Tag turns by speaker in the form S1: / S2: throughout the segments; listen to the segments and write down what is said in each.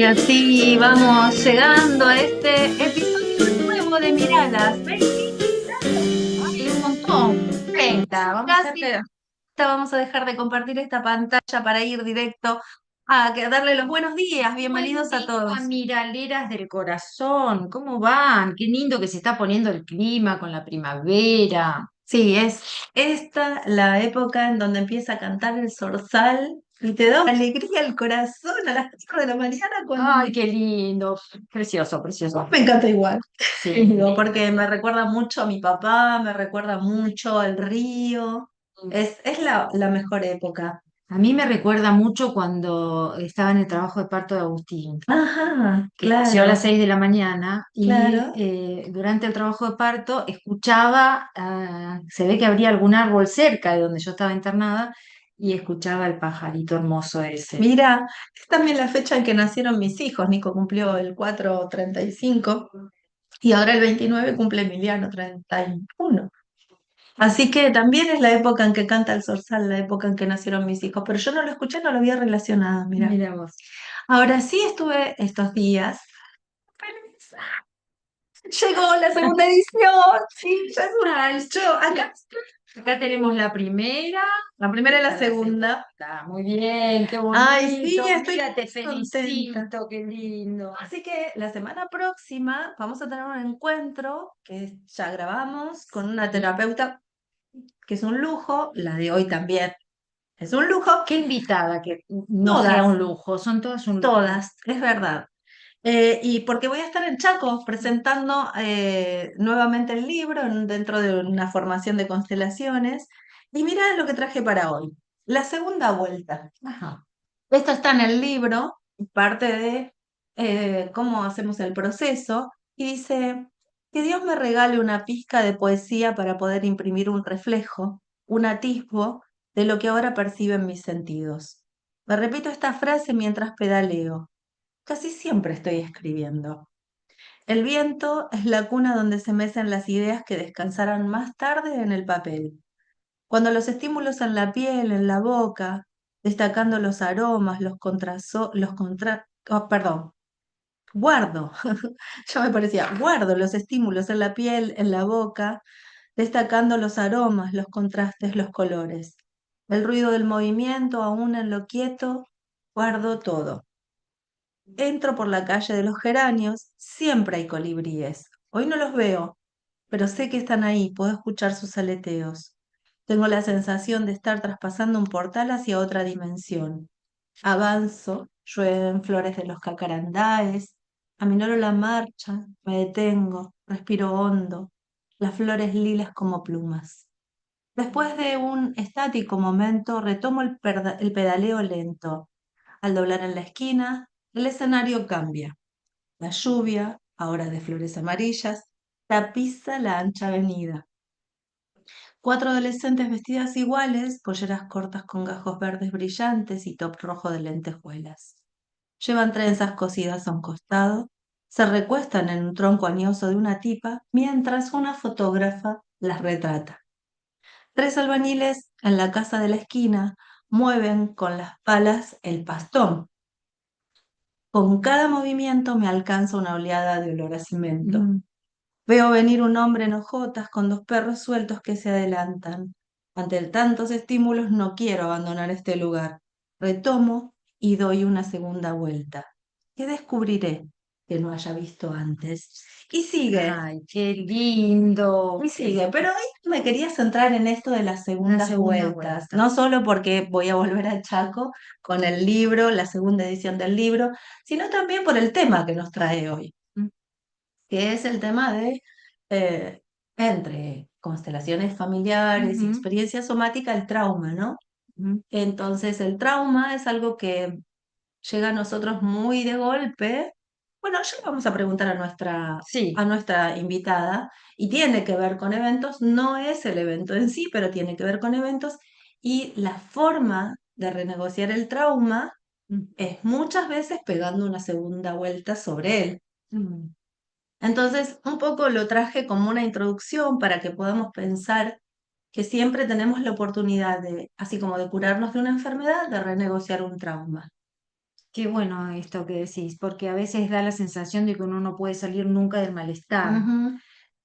S1: Y así vamos llegando a este episodio nuevo de Miradas. 20 miradas. Ay, un montón.
S2: 30, vamos a
S1: Casi
S2: hacerte.
S1: vamos a dejar de compartir esta pantalla para ir directo a darle los buenos días.
S2: Buen
S1: Bienvenidos a
S2: día,
S1: todos.
S2: miraleras del corazón. ¿Cómo van? Qué lindo que se está poniendo el clima con la primavera.
S1: Sí, es esta la época en donde empieza a cantar el zorzal y te da alegría el corazón a las 4 de la mañana cuando
S2: Ay, qué lindo. Precioso, precioso.
S1: me encanta igual.
S2: Sí.
S1: Digo, porque me recuerda mucho a mi papá, me recuerda mucho al río. Es la mejor época.
S2: A mí me recuerda mucho cuando estaba en el trabajo de parto de Agustín,
S1: Ajá,
S2: que nació a las
S1: claro,
S2: 6 de la mañana y
S1: claro.
S2: durante el trabajo de parto escuchaba, se ve que habría algún árbol cerca de donde yo estaba internada y escuchaba el pajarito hermoso ese.
S1: Mira, es también la fecha en que nacieron mis hijos. Nico cumplió el 4/35 y ahora el 29 cumple Emiliano 31. Así que también es la época en que canta el zorzal, la época en que nacieron mis hijos. Pero yo no lo escuché, no lo había relacionado, mira.
S2: Mira vos.
S1: Ahora sí estuve estos días. Llegó la segunda edición, sí, ya es un hecho.
S2: Acá tenemos
S1: La primera y la
S2: la
S1: segunda.
S2: segunda. Muy bien, qué
S1: Ay, sí,
S2: bonito.
S1: estoy
S2: Mira, te
S1: contenta.
S2: felicito, qué lindo.
S1: Así que la semana próxima vamos a tener un encuentro que ya grabamos con una
S2: Sí.
S1: terapeuta, que es un lujo, la de hoy también es un lujo.
S2: Qué invitada que no sea
S1: Todas,
S2: un lujo, son todas un lujo.
S1: todas, es verdad. Y porque voy a estar en Chaco presentando nuevamente el libro dentro de una formación de constelaciones. Y mira lo que traje para hoy. La segunda vuelta.
S2: Ajá.
S1: Esto está en el libro, parte de cómo hacemos el proceso. Y dice, que Dios me regale una pizca de poesía para poder imprimir un reflejo, un atisbo de lo que ahora perciben mis sentidos. Me repito esta frase mientras pedaleo. Casi siempre estoy escribiendo. El viento es la cuna donde se mecen las ideas que descansarán más tarde en el papel. Cuando los estímulos en la piel, en la boca, destacando los aromas, perdón, guardo, ya me parecía, guardo los estímulos en la piel, en la boca, destacando los aromas, los contrastes, los colores. El ruido del movimiento, aún en lo quieto, guardo todo. Entro por la calle de los geranios, siempre hay colibríes. Hoy no los veo, pero sé que están ahí, puedo escuchar sus aleteos. Tengo la sensación de estar traspasando un portal hacia otra dimensión. Avanzo, llueven flores de los cacarandáes, aminoro la marcha, me detengo, respiro hondo, las flores lilas como plumas. Después de un estático momento, retomo el pedaleo lento. Al doblar en la esquina, el escenario cambia. La lluvia, ahora de flores amarillas, tapiza la ancha avenida. 4 adolescentes vestidas iguales, polleras cortas con gajos verdes brillantes y top rojo de lentejuelas. Llevan trenzas cosidas a un costado, se recuestan en un tronco añoso de una tipa mientras una fotógrafa las retrata. 3 albañiles en la casa de la esquina mueven con las palas el pastón. Con cada movimiento me alcanza una oleada de olor a cemento.
S2: Mm.
S1: Veo venir un hombre en hojotas con 2 perros sueltos que se adelantan. Ante tantos estímulos no quiero abandonar este lugar. Retomo y doy una segunda vuelta. ¿Qué descubriré que no haya visto antes? Y sigue,
S2: Ay, qué lindo.
S1: y sigue. Pero hoy me quería centrar en esto de las
S2: Una
S1: segundas
S2: segunda
S1: vueltas.
S2: vuelta.
S1: No solo porque voy a volver al Chaco con el libro, la segunda edición del libro, sino también por el tema que nos trae hoy,
S2: Mm,
S1: que es el tema de, eh, entre constelaciones familiares y
S2: ujú,
S1: experiencia somática, el trauma, ¿no?
S2: ujú.
S1: Entonces, el trauma es algo que llega a nosotros muy de golpe. Bueno, ya le vamos a preguntar a
S2: Sí.
S1: nuestra invitada, y tiene que ver con eventos, no es el evento en sí, pero tiene que ver con eventos, y la forma de renegociar el trauma
S2: Mm,
S1: es muchas veces pegando una segunda vuelta sobre él.
S2: mm.
S1: Entonces, un poco lo traje como una introducción para que podamos pensar que siempre tenemos la oportunidad de, así como de curarnos de una enfermedad, de renegociar un trauma.
S2: Qué bueno esto que decís, porque a veces da la sensación de que uno no puede salir nunca del malestar.
S1: Ujú,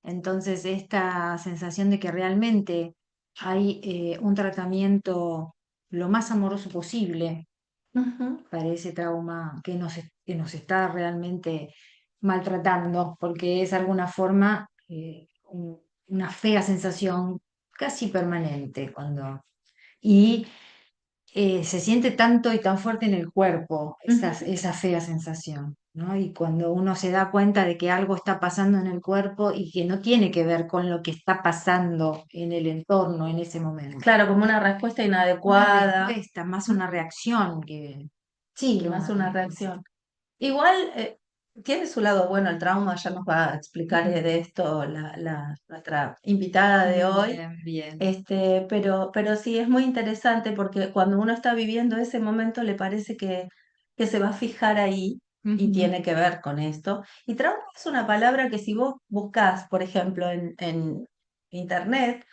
S2: Entonces, esta sensación de que realmente hay un tratamiento lo más amoroso posible
S1: ujú.
S2: para ese trauma que nos está realmente maltratando, porque es de alguna forma una fea sensación casi permanente y se siente tanto y tan fuerte en el cuerpo
S1: Ujú.
S2: esa fea sensación, ¿no? Y cuando uno se da cuenta de que algo está pasando en el cuerpo y que no tiene que ver con lo que está pasando en el entorno en ese momento.
S1: Claro, como una respuesta
S2: Una
S1: inadecuada.
S2: respuesta, más
S1: Ujú.
S2: una reacción
S1: Sí,
S2: que
S1: más
S2: una
S1: una
S2: respuesta.
S1: reacción. Igual tiene su lado bueno el trauma, ya nos va a explicar de esto nuestra invitada de hoy.
S2: Bien, bien.
S1: Pero sí es muy interesante porque cuando uno está viviendo ese momento le parece que se va a fijar ahí y
S2: Ujú.
S1: tiene que ver con esto. Y trauma es una palabra que si vos buscás, por ejemplo, en internet,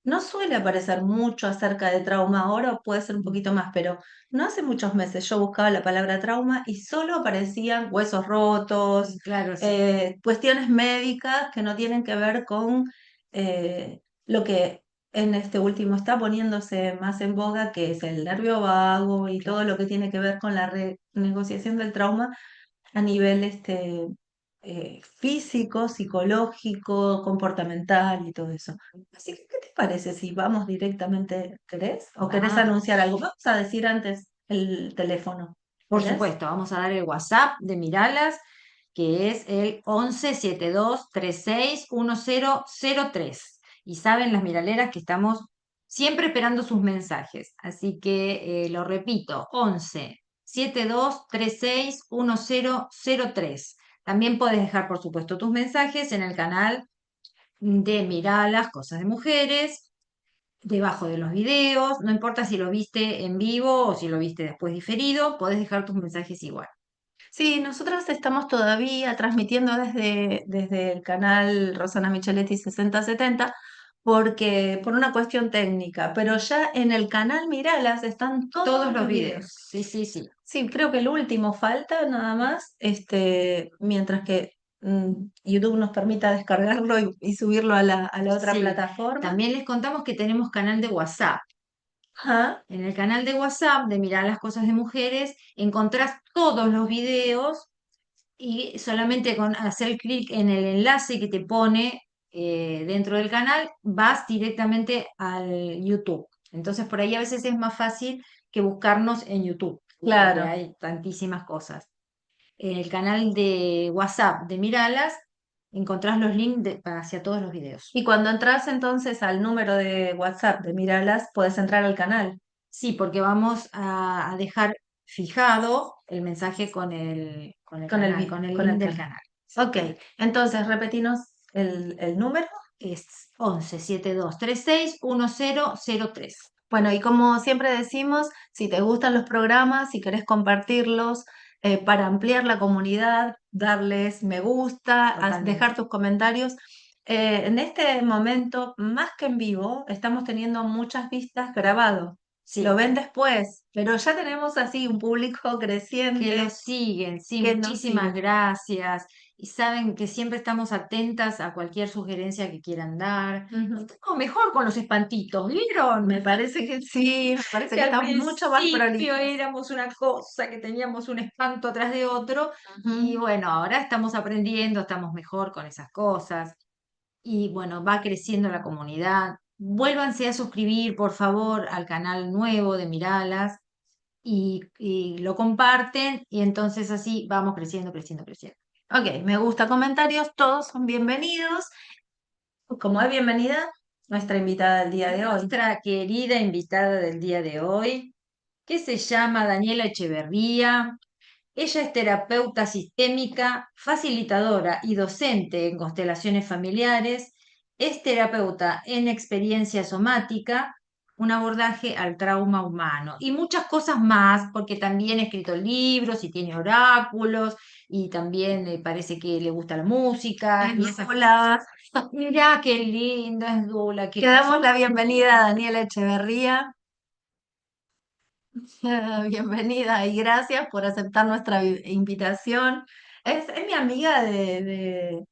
S1: no suele aparecer mucho acerca de trauma ahora, o puede ser un poquito más, pero no hace muchos meses yo buscaba la palabra trauma y solo aparecían huesos rotos,
S2: Claro, sí.
S1: cuestiones médicas que no tienen que ver con lo que en este último está poniéndose más en boga, que es el nervio vago y todo lo que tiene que ver con la renegociación del trauma a nivel físico, psicológico, comportamental y todo eso. Así que, ¿qué te parece si vamos directamente, querés? ¿O querés
S2: Va.
S1: anunciar algo? Vamos a decir antes el teléfono,
S2: Por
S1: ¿querés?
S2: supuesto, vamos a dar el WhatsApp de Miralas, que es el 11 72 36 1003. Y saben las miraleras que estamos siempre esperando sus mensajes. Así que lo repito, 11 72 36 1003. También puedes dejar, por supuesto, tus mensajes en el canal de Miralas, Cosas de Mujeres, debajo de los videos. No importa si lo viste en vivo o si lo viste después diferido, podés dejar tus mensajes igual.
S1: Sí, nosotros estamos todavía transmitiendo desde el canal Rosana Micheletti 6070 porque por una cuestión técnica, pero ya en el canal Miralas están
S2: Todos
S1: todos
S2: los
S1: los
S2: videos.
S1: videos.
S2: Sí, sí, sí.
S1: Sí, creo que el último falta nada más, mientras que YouTube nos permita descargarlo y subirlo a la otra
S2: Sí.
S1: plataforma.
S2: También les contamos que tenemos canal de WhatsApp.
S1: Ajá,
S2: En el canal de WhatsApp de Mirar las Cosas de Mujeres encontrás todos los videos y solamente con hacer clic en el enlace que te pone dentro del canal, vas directamente al YouTube. Entonces por ahí a veces es más fácil que buscarnos en YouTube, porque
S1: claro.
S2: hay tantísimas cosas. En el canal de WhatsApp de Miralas encontrás los links hacia todos los videos.
S1: Y cuando entras entonces al número de WhatsApp de Miralas, puedes entrar al canal
S2: Sí, porque vamos a dejar fijado el mensaje con el
S1: con
S2: canal, con el
S1: con
S2: link
S1: el
S2: del
S1: canal.
S2: canal.
S1: Ok, entonces repetinos el número.
S2: Es 11 72 36 1003.
S1: Bueno, y como siempre decimos, si te gustan los programas, si querés compartirlos para ampliar la comunidad, darles me gusta,
S2: Totalmente.
S1: dejar tus comentarios. En este momento, más que en vivo, estamos teniendo muchas vistas grabado. Lo
S2: Sí,
S1: ven después, pero ya tenemos así un público
S2: que lo
S1: creciente
S2: siguen, sí,
S1: que nos
S2: muchísimas
S1: sigue.
S2: gracias. Y saben que siempre estamos atentas a cualquier sugerencia que quieran dar.
S1: Ujú.
S2: Estamos mejor con los espantitos, ¿vieron?
S1: Me parece que sí, me parece
S2: Que
S1: que
S2: al
S1: estamos mucho más
S2: principio
S1: prolijas.
S2: éramos una cosa, que teníamos un espanto atrás de otro, y
S1: Ujú.
S2: bueno, ahora estamos aprendiendo, estamos mejor con esas cosas, y bueno, va creciendo la comunidad. Vuélvanse a suscribir, por favor, al canal nuevo de Miralas, y lo comparten, y entonces así vamos creciendo, creciendo, creciendo.
S1: Ok, me gusta comentarios, todos son bienvenidos. Como es bienvenida nuestra invitada del día de hoy.
S2: Nuestra querida invitada del día de hoy, que se llama Daniela Echeverría. Ella es terapeuta sistémica, facilitadora y docente en constelaciones familiares. Es terapeuta en experiencia somática, un abordaje al trauma humano y muchas cosas más, porque también ha escrito libros y tiene oráculos y también parece que le gusta la música y esas
S1: Hola,
S2: cosas. Mirá qué lindo es Dula,
S1: que damos la bienvenida a Daniela Echeverría. Bienvenida y gracias por aceptar nuestra invitación. Es mi amiga de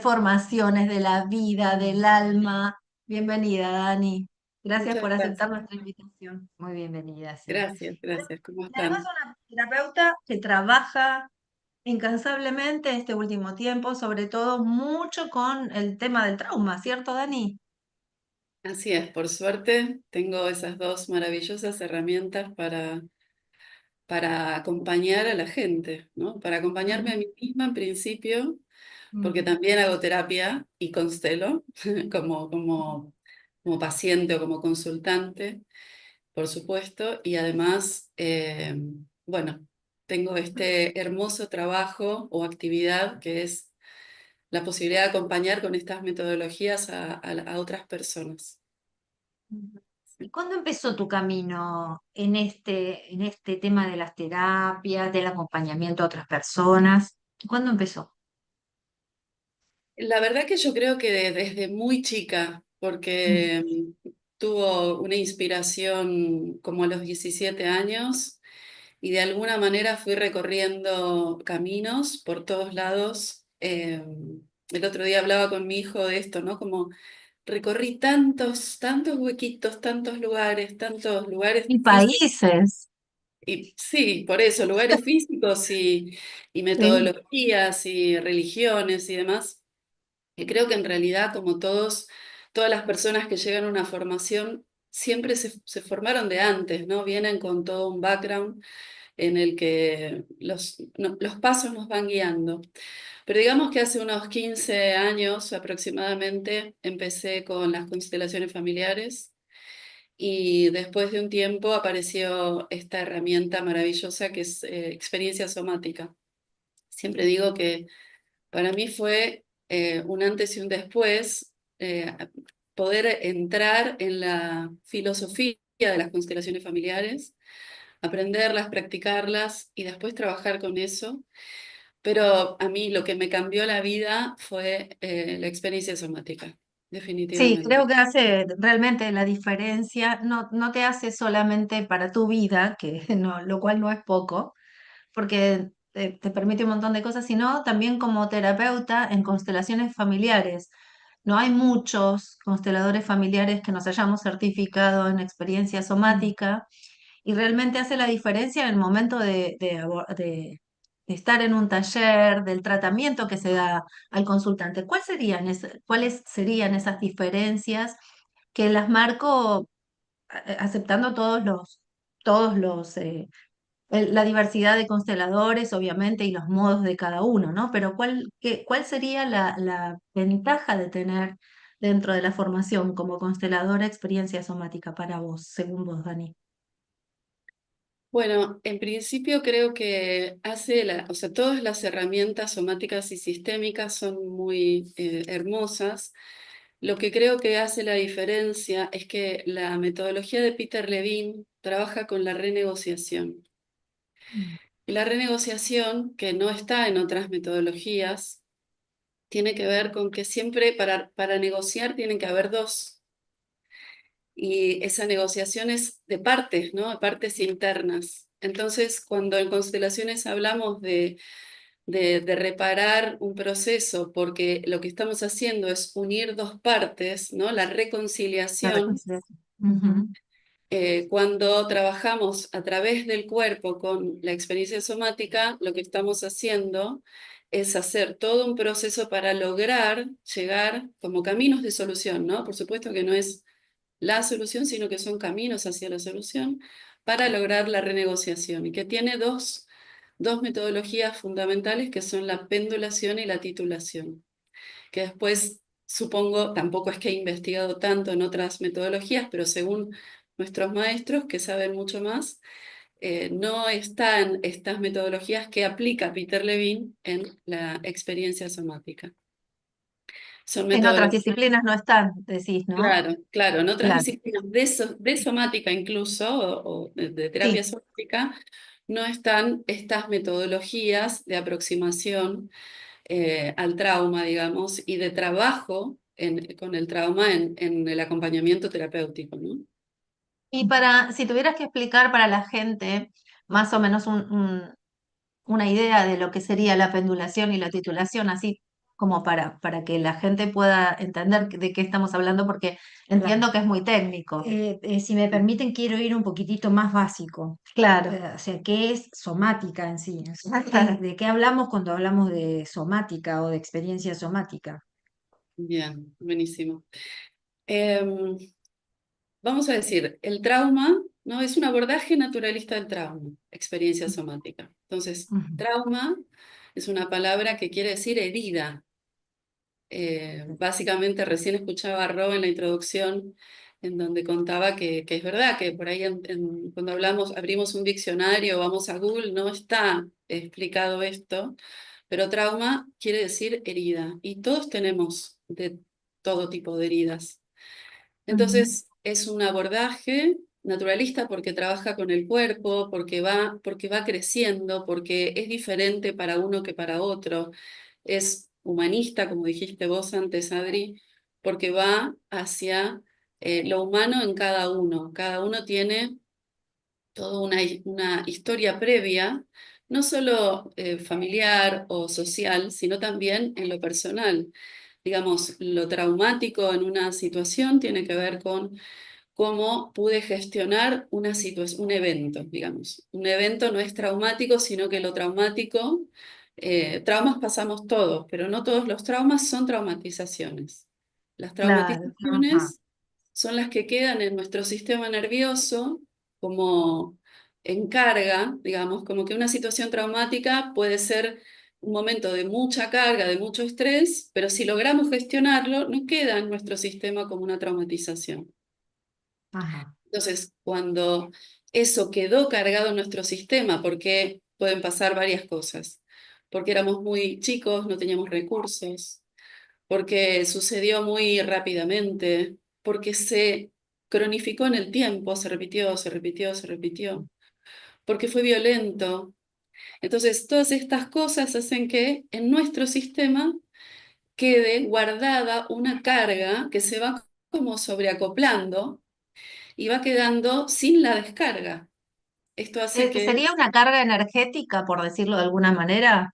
S1: formaciones, de la vida, del alma. Bienvenida, Dani. Gracias
S3: Muchas
S1: por aceptar
S3: gracias.
S1: nuestra invitación.
S2: Muy bienvenida, sí.
S3: Gracias, gracias. ¿Cómo
S1: Y además
S3: están?
S1: una terapeuta que trabaja incansablemente este último tiempo, sobre todo mucho con el tema del trauma, ¿cierto, Dani?
S3: Así es, por suerte tengo esas dos maravillosas herramientas para acompañar a la gente, ¿no? Para acompañarme a
S1: Ujú,
S3: mí misma en principio, porque
S1: ujú.
S3: también hago terapia y constelo como paciente o como consultante, por supuesto, y además, bueno, tengo este hermoso trabajo o actividad que es la posibilidad de acompañar con estas metodologías a otras personas.
S2: Ujú. ¿Y
S3: Sí.
S2: cuándo empezó tu camino en este tema de las terapias, del acompañamiento a otras personas? ¿Cuándo empezó?
S3: La verdad que yo creo que desde muy chica,
S2: Mm.
S3: porque tuvo una inspiración como a los 17 años y de alguna manera fui recorriendo caminos por todos lados. El otro día hablaba con mi hijo de esto, ¿no? Como recorrí tantos huequitos, tantos lugares
S1: Y
S3: físicos.
S1: países.
S3: Y sí, por eso, lugares físicos y
S1: Sí.
S3: metodologías y religiones y demás. Y creo que en realidad, como todas las personas que llegan a una formación, siempre se formaron de antes, ¿no? Vienen con todo un background en el que los pasos nos van guiando. Pero digamos que hace unos 15 años aproximadamente empecé con las constelaciones familiares y después de un tiempo apareció esta herramienta maravillosa que es experiencia somática. Siempre digo que para mí fue un antes y un después poder entrar en la filosofía de las constelaciones familiares, aprenderlas, practicarlas y después trabajar con eso. Pero a mí lo que me cambió la vida fue la experiencia somática,
S1: Sí, creo
S3: definitivamente.
S1: que hace realmente la diferencia, no, no te hace solamente para tu vida, que no, lo cual no es poco, porque te permite un montón de cosas, sino también como terapeuta en constelaciones familiares. No hay muchos consteladores familiares que nos hayamos certificado en experiencia
S2: Mm.
S1: somática y realmente hace la diferencia en el momento de estar en un taller, del tratamiento que se da al consultante. ¿Cuáles serían esas diferencias que las marco aceptando la diversidad de consteladores, obviamente, y los modos de cada uno, ¿no? Pero ¿cuál sería la ventaja de tener dentro de la formación como consteladora experiencia somática para vos, según vos, Dani?
S3: Bueno, en principio creo que o sea, todas las herramientas somáticas y sistémicas son muy hermosas. Lo que creo que hace la diferencia es que la metodología de Peter Levine trabaja con la renegociación.
S2: Mm.
S3: Y la renegociación, que no está en otras metodologías, tiene que ver con que siempre para negociar tienen que haber dos. Y esa negociación es de partes, ¿no? De partes internas. Entonces, cuando en constelaciones hablamos de reparar un proceso, porque lo que estamos haciendo es unir dos partes, ¿no? La
S1: La
S3: reconciliación.
S1: reconciliación.
S2: Ujú.
S1: Ujú.
S3: Cuando trabajamos a través del cuerpo con la experiencia somática, lo que estamos haciendo es hacer todo un proceso para lograr llegar como caminos de solución, ¿no? Por supuesto que no es la solución, sino que son caminos hacia la solución para lograr la renegociación y que tiene dos metodologías fundamentales que son la pendulación y la titulación, que después supongo, tampoco es que he investigado tanto en otras metodologías, pero según nuestros maestros que saben mucho más, no están estas metodologías que aplica Peter Levine en la experiencia somática. Son
S1: En otras
S3: metodologías.
S1: disciplinas no están, decís, ¿no?
S3: Claro, claro, en otras
S1: Claro,
S3: disciplinas de somática incluso, o de terapia
S1: sí.
S3: somática, no están estas metodologías de aproximación al trauma, digamos, y de trabajo con el trauma en el acompañamiento terapéutico, ¿no?
S1: Y para, si tuvieras que explicar para la gente más o menos una idea de lo que sería la pendulación y la titulación, así como para que la gente pueda entender de qué estamos hablando, porque
S2: Claro.
S1: entiendo que es muy técnico.
S2: Si me permiten, quiero ir un poquitito más básico.
S1: Claro.
S2: O sea, ¿qué es somática en sí? O sea, ¿de qué hablamos cuando hablamos de somática o de experiencia somática?
S3: Bien, buenísimo. Em, Vamos a decir, el trauma, ¿no? Es un abordaje naturalista del trauma, experiencia somática. Entonces,
S2: Ujú.
S3: trauma es una palabra que quiere decir herida. Básicamente, recién escuchaba a Ro en la introducción, en donde contaba que es verdad que por ahí cuando hablamos, abrimos un diccionario, vamos a Google, no está explicado esto, pero trauma quiere decir herida, y todos tenemos de todo tipo de heridas.
S2: Ujú.
S3: Entonces, es un abordaje naturalista porque trabaja con el cuerpo, porque va creciendo, porque es diferente para uno que para otro. Es humanista, como dijiste vos antes, Adri, porque va hacia lo humano en cada uno. Cada uno tiene toda una historia previa, no solo familiar o social, sino también en lo personal. Digamos, lo traumático en una situación tiene que ver con cómo pude gestionar una situación, un evento, digamos. Un evento no es traumático, sino que lo traumático, traumas pasamos todos, pero no todos los traumas son traumatizaciones. Las
S1: Claro.
S2: Ajá,
S3: traumatizaciones son las que quedan en nuestro sistema nervioso como en carga, digamos, como que una situación traumática puede ser un momento de mucha carga, de mucho estrés, pero si logramos gestionarlo, no queda en nuestro sistema como una traumatización.
S2: ajá.
S3: Entonces, cuando eso quedó cargado en nuestro sistema, porque pueden pasar varias cosas, porque éramos muy chicos, no teníamos recursos, porque sucedió muy rápidamente, porque se cronificó en el tiempo, se repitió, se repitió, se repitió, porque fue violento. Entonces, todas estas cosas hacen que en nuestro sistema quede guardada una carga que se va como sobreacoplando y va quedando sin la descarga. Esto hace que
S1: ¿Sería una carga energética, por decirlo de alguna manera?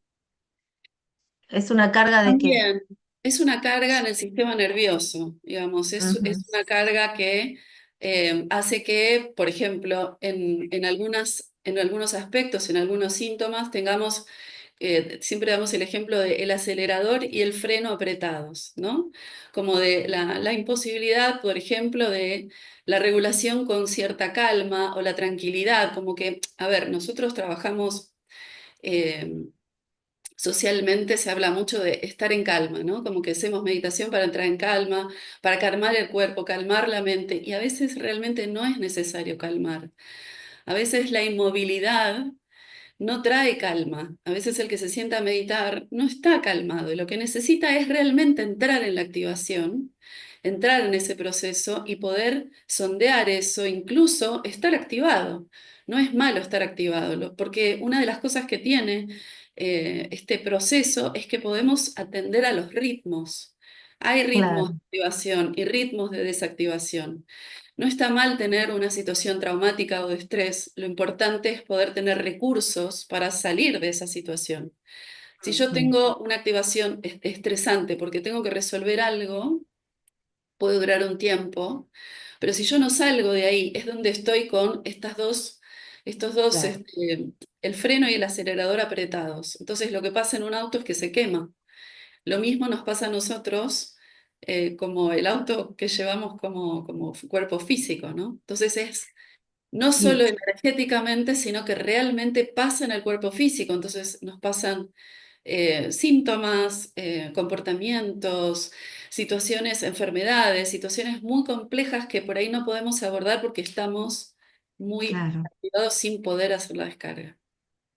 S1: Es una carga de que...
S3: también es una carga en el sistema nervioso, digamos,
S1: Ujú.
S3: es una carga que hace que, por ejemplo, en algunos aspectos, en algunos síntomas, tengamos, siempre damos el ejemplo del acelerador y el freno apretados, ¿no? Como de la imposibilidad, por ejemplo, de la regulación con cierta calma o la tranquilidad, como que, a ver, nosotros trabajamos... eh, socialmente se habla mucho de estar en calma, ¿no? Como que hacemos meditación para entrar en calma, para calmar el cuerpo, calmar la mente, y a veces realmente no es necesario calmar. A veces la inmovilidad no trae calma. A veces el que se sienta a meditar no está calmado y lo que necesita es realmente entrar en la activación, entrar en ese proceso y poder sondear eso, incluso estar activado. No es malo estar activado, porque una de las cosas que tiene este proceso es que podemos atender a los ritmos. Hay ritmos
S1: Claro,
S3: de activación y ritmos de desactivación. No está mal tener una situación traumática o de estrés, lo importante es poder tener recursos para salir de esa situación. Si yo
S2: Ujú.
S3: tengo una activación estresante porque tengo que resolver algo, puede durar un tiempo, pero si yo no salgo de ahí, es donde estoy con estos dos,
S2: Claro.
S3: el freno y el acelerador apretados. Entonces lo que pasa en un auto es que se quema. Lo mismo nos pasa a nosotros como el auto que llevamos como cuerpo físico, ¿no? Entonces es no
S2: Y
S3: solo energéticamente, sino que realmente pasa en el cuerpo físico. Entonces nos pasan síntomas, comportamientos, situaciones, enfermedades, situaciones muy complejas que por ahí no podemos abordar porque estamos muy
S2: claro.
S3: activados sin poder hacer la descarga.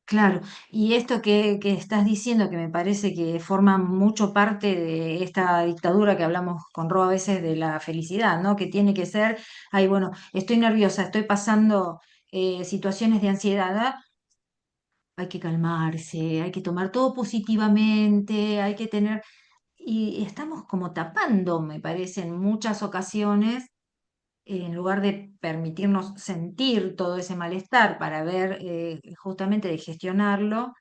S2: Claro, y esto que estás diciendo, que me parece que forma mucho parte de esta dictadura que hablamos con Ro a veces de la felicidad, ¿no? Que tiene que ser, ay, bueno, estoy nerviosa, estoy pasando situaciones de ansiedad, ¿ah? Hay que calmarse, hay que tomar todo positivamente, hay que tener, y estamos como tapando, me parece, en muchas ocasiones en lugar de permitirnos sentir todo ese malestar para ver justamente de gestionarlo.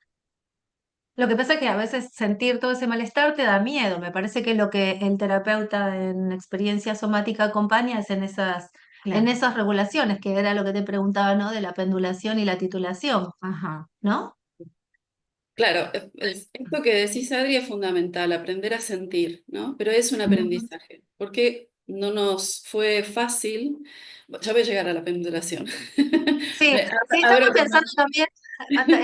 S2: Lo que pasa es que a veces sentir todo ese malestar te da miedo. Me parece que lo que el terapeuta en experiencia somática acompaña es en
S3: Claro.
S2: esas regulaciones, que era lo que te preguntaba, ¿no? De la pendulación y la titulación,
S3: Ajá.
S2: ¿no?
S3: Claro, esto que decís, Adri, es fundamental, aprender a sentir, ¿no? Pero es un
S2: Ujú.
S3: aprendizaje, porque no nos fue fácil. Ya voy a llegar a la pendulación.
S2: Sí,
S3: Me
S2: sí, estaba
S3: abro
S2: pensando
S3: como...
S2: también,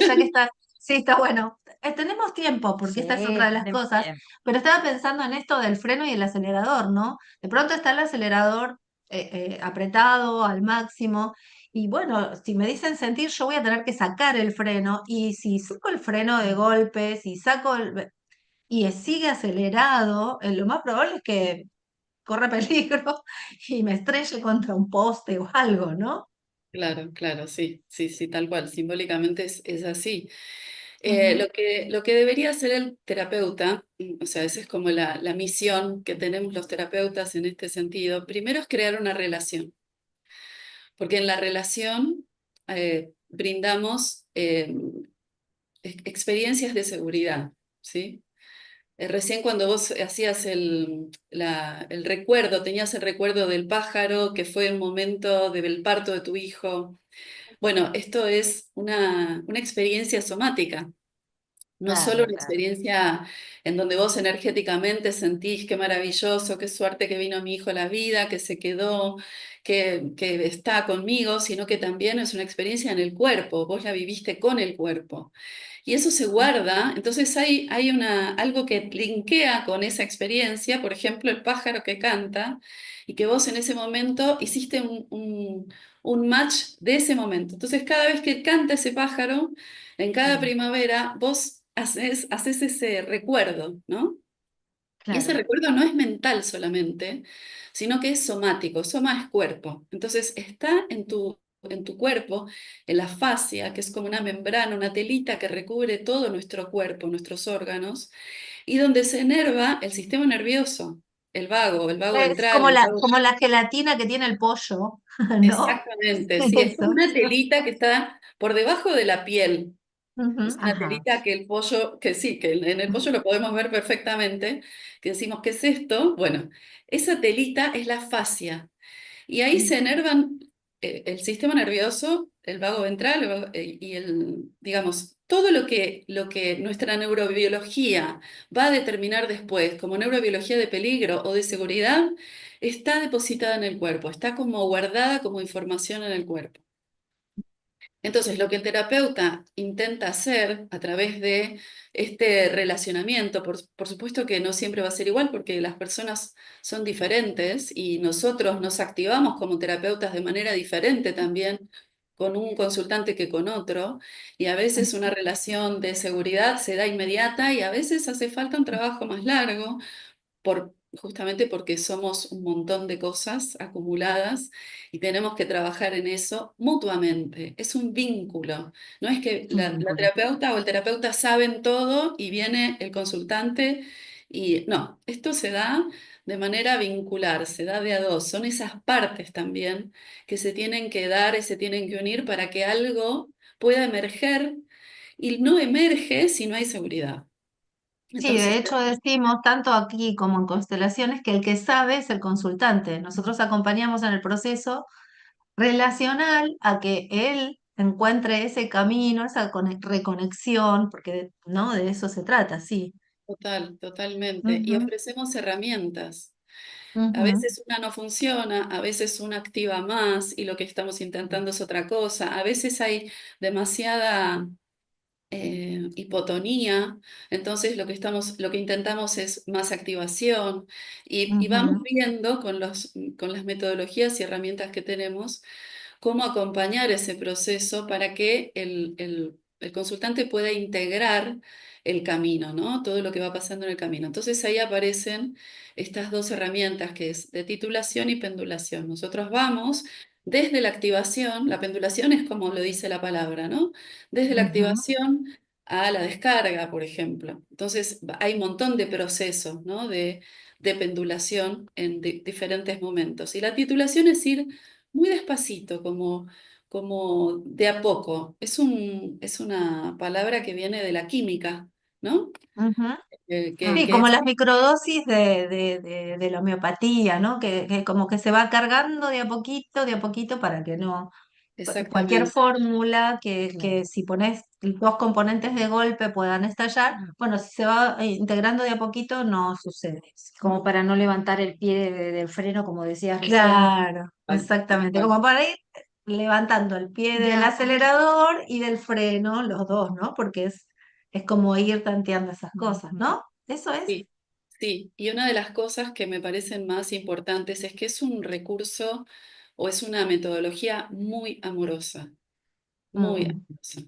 S2: ya que está, sí, está bueno. Tenemos tiempo, porque esta es otra Sí, de las tenemos cosas, tiempo. pero estaba pensando en esto del freno y el acelerador, ¿no? De pronto está el acelerador apretado al máximo, y bueno, si me dicen sentir, yo voy a tener que sacar el freno, y si saco el freno de golpe, si saco y sigue acelerado, lo más probable es que corra peligro y me estrelle contra un poste o algo, ¿no?
S3: Claro, claro, sí, sí, sí, tal cual. Simbólicamente es así.
S2: Ujú.
S3: Lo que debería hacer el terapeuta, o sea, esa es como la misión que tenemos los terapeutas en este sentido, primero es crear una relación, porque en la relación brindamos experiencias de seguridad, ¿sí? Recién cuando vos hacías el recuerdo, tenías el recuerdo del pájaro, que fue el momento del parto de tu hijo. Bueno, esto es una experiencia somática. No solo
S2: Claro,
S3: una
S2: claro.
S3: experiencia en donde vos energéticamente sentís qué maravilloso, qué suerte que vino mi hijo a la vida, que se quedó, que está conmigo, sino que también es una experiencia en el cuerpo, vos la viviste con el cuerpo. Y eso se guarda, entonces hay algo que linkea con esa experiencia, por ejemplo, el pájaro que canta, y que vos en ese momento hiciste un match de ese momento. Entonces, cada vez que canta ese pájaro, en cada
S2: Sí,
S3: primavera, vos haces ese recuerdo, ¿no? Y ese
S2: claro.
S3: recuerdo no es mental solamente, sino que es somático. Soma es cuerpo. Entonces está en tu cuerpo, en la fascia, que es como una membrana, una telita que recubre todo nuestro cuerpo, nuestros órganos, y donde se enerva el sistema nervioso, el vago
S2: Es
S3: ventral, el vago...
S2: como la gelatina que tiene el pollo, ¿no?
S3: Exactamente, sí, es como
S2: Eso.
S3: una telita que está por debajo de la piel.
S2: Ujú,
S3: Es una
S2: ajá.
S3: telita que el pollo, que sí, que en el pollo lo podemos ver perfectamente, que decimos, ¿qué es esto? Bueno, esa telita es la fascia. Y ahí se enervan el sistema nervioso, el vago ventral y digamos, todo lo que nuestra neurobiología va a determinar después como neurobiología de peligro o de seguridad, está depositada en el cuerpo, está como guardada como información en el cuerpo. Entonces, lo que el terapeuta intenta hacer a través de este relacionamiento, por supuesto que no siempre va a ser igual porque las personas son diferentes y nosotros nos activamos como terapeutas de manera diferente también con un consultante que con otro, y a veces una relación de seguridad se da inmediata y a veces hace falta un trabajo más largo justamente porque somos un montón de cosas acumuladas y tenemos que trabajar en eso mutuamente. Es un vínculo. No es que
S2: Un
S3: la
S2: vínculo.
S3: terapeuta o el terapeuta saben todo y viene el consultante y no, esto se da de manera vincular, se da de a dos. Son esas partes también que se tienen que dar y se tienen que unir para que algo pueda emerger y no emerge si no hay seguridad.
S2: Sí, de
S3: Entonces,
S2: hecho decimos tanto aquí como en constelaciones que el que sabe es el consultante. Nosotros acompañamos en el proceso relacional a que él encuentre ese camino, esa reconexión, porque no de eso se trata, sí.
S3: totalmente. Y
S2: Ujú,
S3: ofrecemos herramientas. A
S2: ujú,
S3: veces una no funciona, a veces una activa más y lo que estamos intentando es otra cosa. A veces hay demasiada hipotonía, entonces lo que intentamos es más activación y vamos
S2: ujú,
S3: viendo con las metodologías y herramientas que tenemos cómo acompañar ese proceso para que el consultante pueda integrar el camino, ¿no? Todo lo que va pasando en el camino. Entonces ahí aparecen estas dos herramientas que es de titulación y pendulación. Nosotros vamos desde la activación, la pendulación es como lo dice la palabra, ¿no? Desde la
S2: ujú.
S3: activación a la descarga, por ejemplo. Entonces, hay un montón de procesos, ¿no? de pendulación en diferentes momentos. Y la titulación es ir muy despacito, como de a poco. Es una palabra que viene de la química, ¿no?
S1: Ujú. Sí,
S3: Que
S1: como
S3: es
S1: las microdosis de la homeopatía, ¿no? Que como que se va cargando de a poquito para que no, cualquier
S3: exactamente.
S1: fórmula
S2: Claro.
S1: que si pones dos componentes de golpe puedan estallar, bueno, si se va integrando de a poquito no sucede eso.
S2: Como para no levantar el pie del freno, como decías recién.
S1: Claro,
S3: Tal
S1: exactamente,
S3: cual.
S1: como para ir levantando el pie del
S2: Ya.
S1: acelerador y del freno, los dos, ¿no? Porque es como ir tanteando esas cosas, ¿no? Eso es.
S3: Sí, sí. Y una de las cosas que me parecen más importantes es que es un recurso o es una metodología muy amorosa, muy
S1: Mm,
S3: amorosa.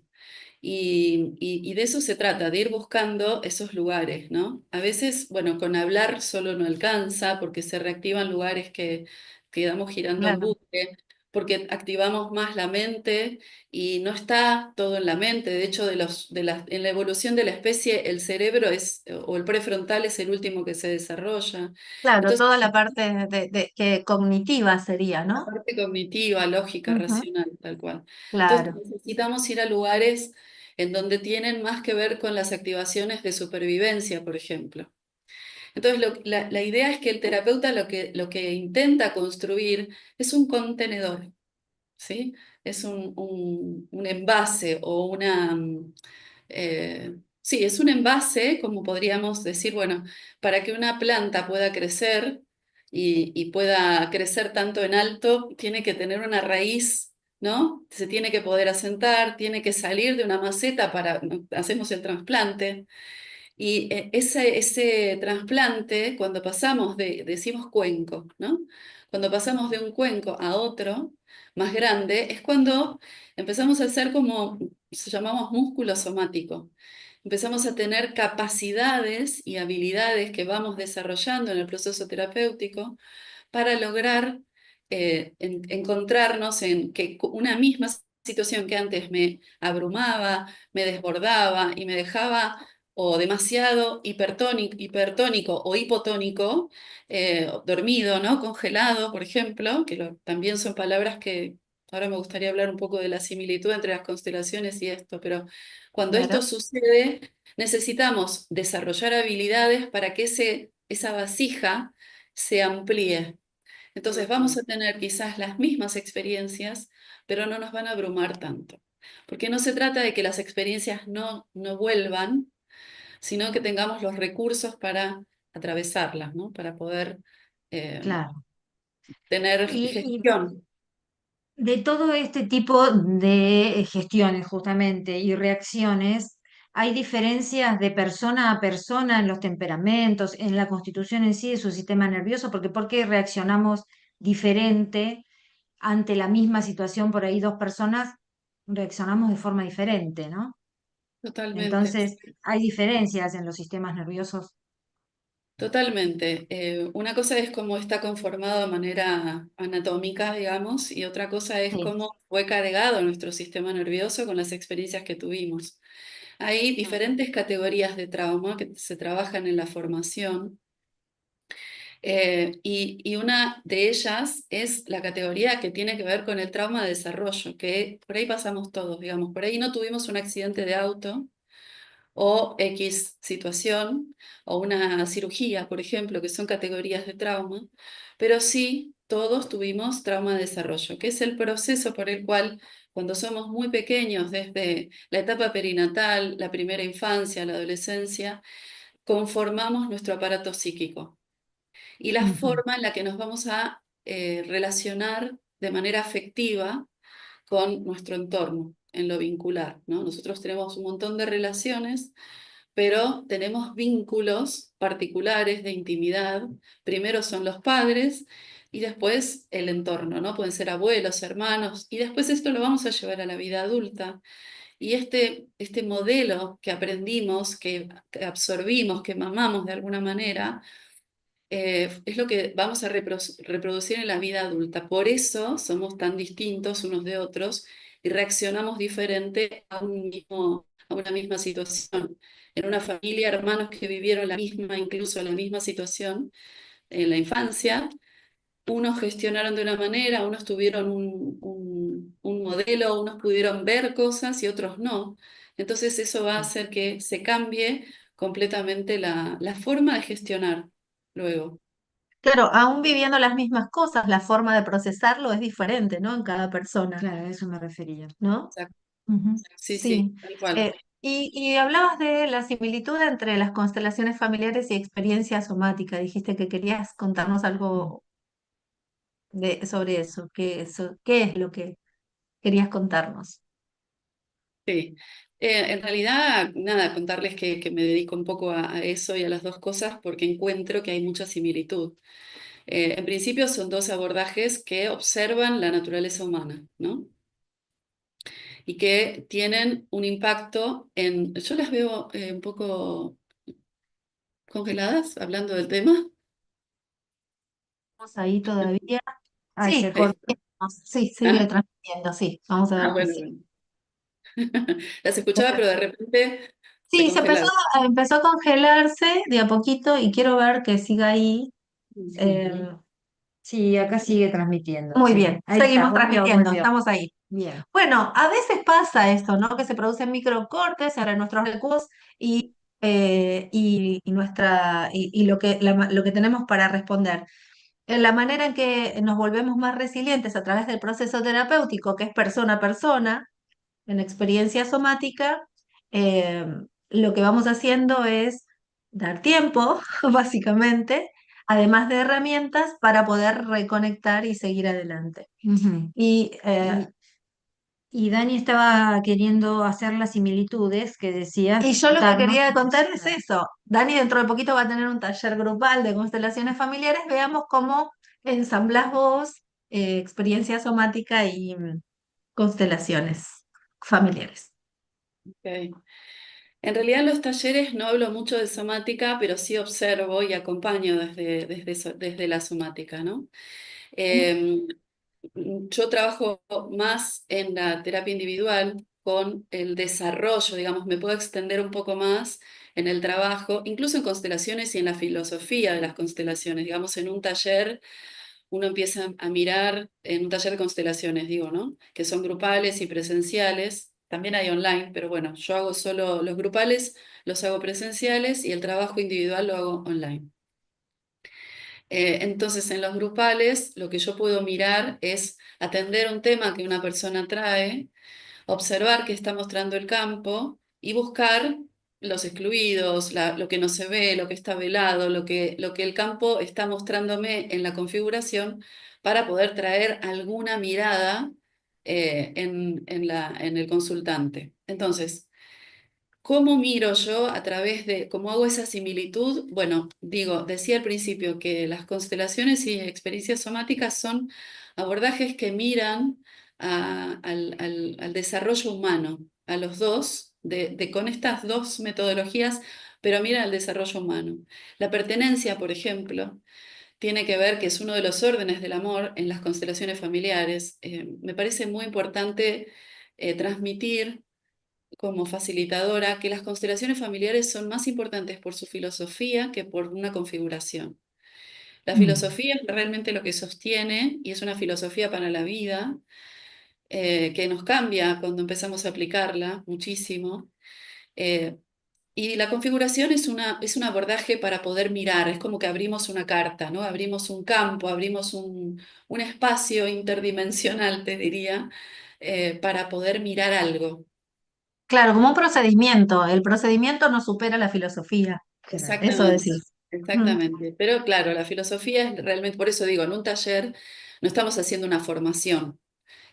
S3: Y de eso se trata, de ir buscando esos lugares, ¿no? A veces, bueno, con hablar solo no alcanza porque se reactivan lugares que quedamos girando en
S1: claro,
S3: bucle, porque activamos más la mente y no está todo en la mente. De hecho, en la evolución de la especie, el cerebro o el prefrontal es el último que se desarrolla.
S1: claro,
S3: Entonces,
S1: toda la parte que cognitiva sería,
S3: la
S1: ¿no?
S3: parte cognitiva, lógica,
S1: Ujú,
S3: racional, tal cual. Entonces
S1: claro,
S3: necesitamos ir a lugares en donde tienen más que ver con las activaciones de supervivencia, por ejemplo. Entonces la idea es que el terapeuta lo que intenta construir es un contenedor, ¿sí? Es un envase o sí, es un envase, como podríamos decir, bueno, para que una planta pueda crecer y pueda crecer tanto en alto, tiene que tener una raíz, ¿no? Se tiene que poder asentar, tiene que salir de una maceta para, ¿no? Hacemos el trasplante. Y ese trasplante, cuando pasamos decimos cuenco, ¿no? Cuando pasamos de un cuenco a otro, más grande, es cuando empezamos a hacer como, se llamamos músculo somático. Empezamos a tener capacidades y habilidades que vamos desarrollando en el proceso terapéutico para lograr encontrarnos en que una misma situación que antes me abrumaba, me desbordaba y me dejaba o demasiado hipertónico o hipotónico, dormido, ¿no? Congelado, por ejemplo, que también son palabras que ahora me gustaría hablar un poco de la similitud entre las constelaciones y esto, pero cuando esto
S1: claro.
S3: sucede, necesitamos desarrollar habilidades para que esa vasija se amplíe. Entonces vamos
S1: Ujú,
S3: a tener quizás las mismas experiencias, pero no nos van a abrumar tanto. Porque no se trata de que las experiencias no vuelvan, sino que tengamos los recursos para atravesarlas, ¿no? Para poder eh,
S1: claro.
S3: tener
S1: Y
S3: gestión.
S2: De todo este tipo de gestiones justamente y reacciones, ¿hay diferencias de persona a persona en los temperamentos, en la constitución en sí de su sistema nervioso? Porque ¿por qué reaccionamos diferente ante la misma situación? Por ahí dos personas reaccionamos de forma diferente, ¿no?
S3: Totalmente.
S2: Entonces, hay diferencias en los sistemas nerviosos.
S3: Totalmente. Una cosa es cómo está conformado de manera anatómica, digamos, y otra cosa es
S2: Sí.
S3: cómo fue cargado nuestro sistema nervioso con las experiencias que tuvimos. Hay diferentes categorías de trauma que se trabajan en la formación, y una de ellas es la categoría que tiene que ver con el trauma de desarrollo, que por ahí pasamos todos, digamos, por ahí no tuvimos un accidente de auto o X situación o una cirugía, por ejemplo, que son categorías de trauma, pero sí todos tuvimos trauma de desarrollo, que es el proceso por el cual cuando somos muy pequeños, desde la etapa perinatal, la primera infancia, la adolescencia, conformamos nuestro aparato psíquico y la
S2: Ujú,
S3: forma en la que nos vamos a relacionar de manera afectiva con nuestro entorno, en lo vincular, ¿no? Nosotros tenemos un montón de relaciones, pero tenemos vínculos particulares de intimidad. Primero son los padres y después el entorno, ¿no? Pueden ser abuelos, hermanos, y después esto lo vamos a llevar a la vida adulta. Y este modelo que aprendimos, que absorbimos, que mamamos de alguna manera, es lo que vamos a reproducir en la vida adulta. Por eso somos tan distintos unos de otros y reaccionamos diferente a una misma situación. En una familia, hermanos que vivieron la misma, incluso la misma situación en la infancia, unos gestionaron de una manera, unos tuvieron un modelo, unos pudieron ver cosas y otros no. Entonces eso va a hacer que se cambie completamente la forma de gestionar luego.
S1: Claro, aún viviendo las mismas cosas, la forma de procesarlo es diferente, ¿no? En cada persona,
S2: Claro, a eso me refería.
S1: ¿no?
S3: Exacto.
S1: Ujú.
S3: Sí, sí,
S1: Sí.
S3: tal cual.
S1: Y hablabas de la similitud entre las constelaciones familiares y experiencia somática. Dijiste que querías contarnos algo sobre eso. ¿Qué es lo que querías contarnos?
S3: Sí. En realidad, nada, contarles que me dedico un poco a eso y a las dos cosas porque encuentro que hay mucha similitud. En principio son dos abordajes que observan la naturaleza humana, ¿no? Y que tienen un impacto en... Yo las veo un poco congeladas, hablando del tema.
S1: ¿Estamos ahí todavía?
S2: Ay,
S1: Sí,
S2: se
S3: Sí.
S2: cortó.
S1: sí, sigue
S3: ¿Ah?
S1: transmitiendo, sí. Vamos a ver que
S3: Bueno,
S1: sí.
S3: bueno. Las escuchaba, pero de repente se
S1: Sí,
S3: congelaron.
S1: empezó a congelarse de a poquito y quiero ver que siga ahí.
S2: Ujú.
S1: Eh,
S2: Sí, acá sigue transmitiendo,
S1: Muy
S2: sí.
S1: bien,
S2: Ahí está,
S1: seguimos
S2: volvió,
S1: transmitiendo,
S2: volvió.
S1: estamos ahí.
S2: Bien.
S1: Bueno, a veces pasa esto, ¿no? Que se producen microcortes sobre nuestros recursos y lo que tenemos para responder. La manera en que nos volvemos más resilientes a través del proceso terapéutico, que es persona a persona, en experiencia somática, eh, lo que vamos haciendo es dar tiempo, básicamente, además de herramientas para poder reconectar y seguir adelante.
S2: Ujú.
S1: Y
S2: Y, y Dani estaba queriendo hacer las similitudes que decías,
S1: Y yo lo que
S2: contarnos.
S1: quería contar es eso. Dani dentro de poquito va a tener un taller grupal de constelaciones familiares. Veamos cómo ensamblas vos experiencia somática y constelaciones familiares.
S3: Ok. En realidad en los talleres no hablo mucho de somática, pero sí observo y acompaño desde la somática, ¿no? Eh, yo trabajo más en la terapia individual con el desarrollo, digamos, me puedo extender un poco más en el trabajo, incluso en constelaciones y en la filosofía de las constelaciones. Digamos, en un taller uno empieza a mirar, en un taller de constelaciones, digo, ¿no? Que son grupales y presenciales. También hay online, pero bueno, yo hago solo los grupales, los hago presenciales y el trabajo individual lo hago online. Entonces, en los grupales, lo que yo puedo mirar es atender un tema que una persona trae, observar qué está mostrando el campo y buscar los excluidos, lo que no se ve, lo que está velado, lo que el campo está mostrándome en la configuración para poder traer alguna mirada en el consultante. Entonces, ¿cómo miro yo a través de, cómo hago esa similitud? Bueno, digo, decía al principio que las constelaciones y experiencias somáticas son abordajes que miran al desarrollo humano, a los dos, con estas dos metodologías, pero miran al desarrollo humano. La pertenencia, por ejemplo, tiene que ver, que es uno de los órdenes del amor en las constelaciones familiares. Me parece muy importante transmitir como facilitadora que las constelaciones familiares son más importantes por su filosofía que por una configuración. La
S2: Mm.
S3: filosofía es realmente lo que sostiene y es una filosofía para la vida que nos cambia cuando empezamos a aplicarla muchísimo. Eh, y la configuración es un abordaje para poder mirar, es como que abrimos una carta, ¿no? Abrimos un campo, abrimos un espacio interdimensional, te diría, para poder mirar algo.
S1: Claro, como un procedimiento. El procedimiento no supera la filosofía.
S2: Claro.
S1: Eso
S3: Exactamente,
S1: decís. Mm.
S3: exactamente. Pero claro, la filosofía es realmente, por eso digo, en un taller no estamos haciendo una formación,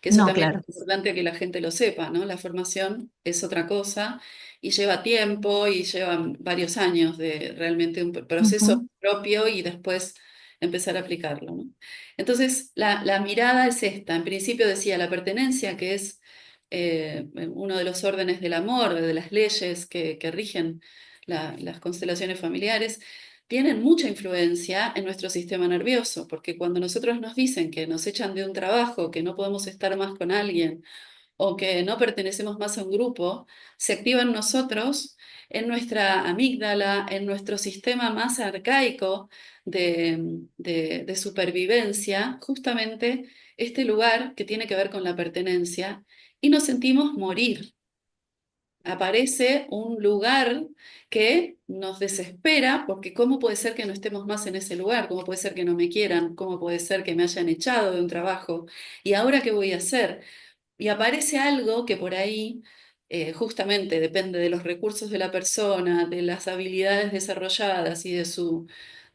S3: que eso
S1: No,
S3: también
S1: claro.
S3: es importante que la gente lo sepa, ¿no? La formación es otra cosa y lleva tiempo y lleva varios años de realmente un proceso
S1: Ujú.
S3: propio y después empezar a aplicarlo, ¿no? Entonces, la mirada es esta. En principio decía la pertenencia, que es uno de los órdenes del amor, de las leyes que rigen las constelaciones familiares tienen mucha influencia en nuestro sistema nervioso, porque cuando nosotros nos dicen que nos echan de un trabajo, que no podemos estar más con alguien, o que no pertenecemos más a un grupo, se activa en nosotros, en nuestra amígdala, en nuestro sistema más arcaico de supervivencia, justamente este lugar que tiene que ver con la pertenencia, y nos sentimos morir. Aparece un lugar que nos desespera porque ¿cómo puede ser que no estemos más en ese lugar? ¿Cómo puede ser que no me quieran? ¿Cómo puede ser que me hayan echado de un trabajo? ¿Y ahora qué voy a hacer? Y aparece algo que por ahí justamente depende de los recursos de la persona, de las habilidades desarrolladas y de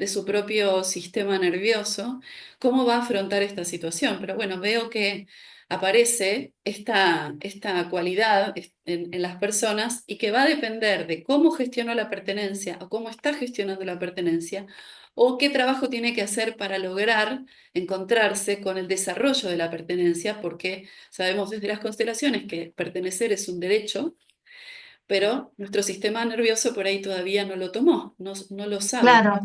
S3: su propio sistema nervioso, cómo va a afrontar esta situación. Pero bueno, veo que aparece esta cualidad en las personas y que va a depender de cómo gestionó la pertenencia o cómo está gestionando la pertenencia o qué trabajo tiene que hacer para lograr encontrarse con el desarrollo de la pertenencia, porque sabemos desde las constelaciones que pertenecer es un derecho, pero nuestro sistema nervioso por ahí todavía no lo tomó, no lo sabe.
S1: Claro,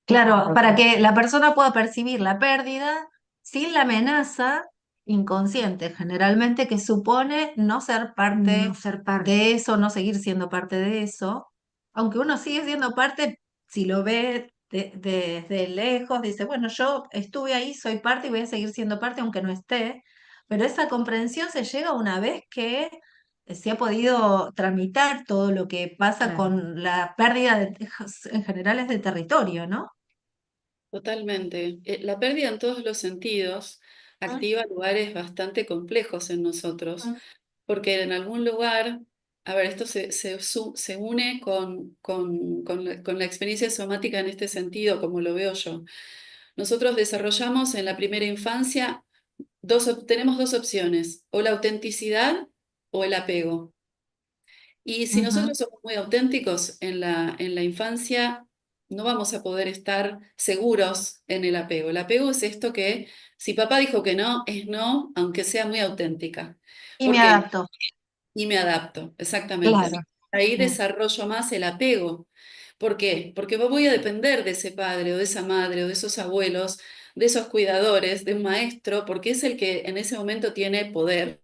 S1: claro, para que la persona pueda percibir la pérdida sin la amenaza inconsciente, generalmente que supone no ser parte
S2: No ser parte.
S1: de eso, no seguir siendo parte de eso, aunque uno sigue siendo parte, si lo ve desde lejos, dice, bueno, yo estuve ahí, soy parte y voy a seguir siendo parte aunque no esté, pero esa comprensión se llega una vez que se ha podido tramitar todo lo que pasa
S2: Claro,
S1: con la pérdida en general es de territorio, ¿no?
S3: Totalmente. La pérdida en todos los sentidos
S1: Mm,
S3: activa lugares bastante complejos en nosotros,
S1: mm,
S3: porque en algún lugar, a ver, esto se une con la experiencia somática en este sentido, como lo veo yo. Nosotros desarrollamos en la primera infancia tenemos dos opciones, o la autenticidad o el apego. Y si
S1: ujú.
S3: nosotros somos muy auténticos en la infancia, no vamos a poder estar seguros en el apego. El apego es esto que, si papá dijo que no, es no, aunque sea muy auténtica.
S1: Y
S3: ¿Por
S1: me
S3: qué?
S1: adapto,
S3: Y me adapto, exactamente.
S1: claro.
S3: Ahí
S1: Mm,
S3: desarrollo más el apego. ¿Por qué? Porque voy a depender de ese padre o de esa madre o de esos abuelos, de esos cuidadores, de un maestro, porque es el que en ese momento tiene poder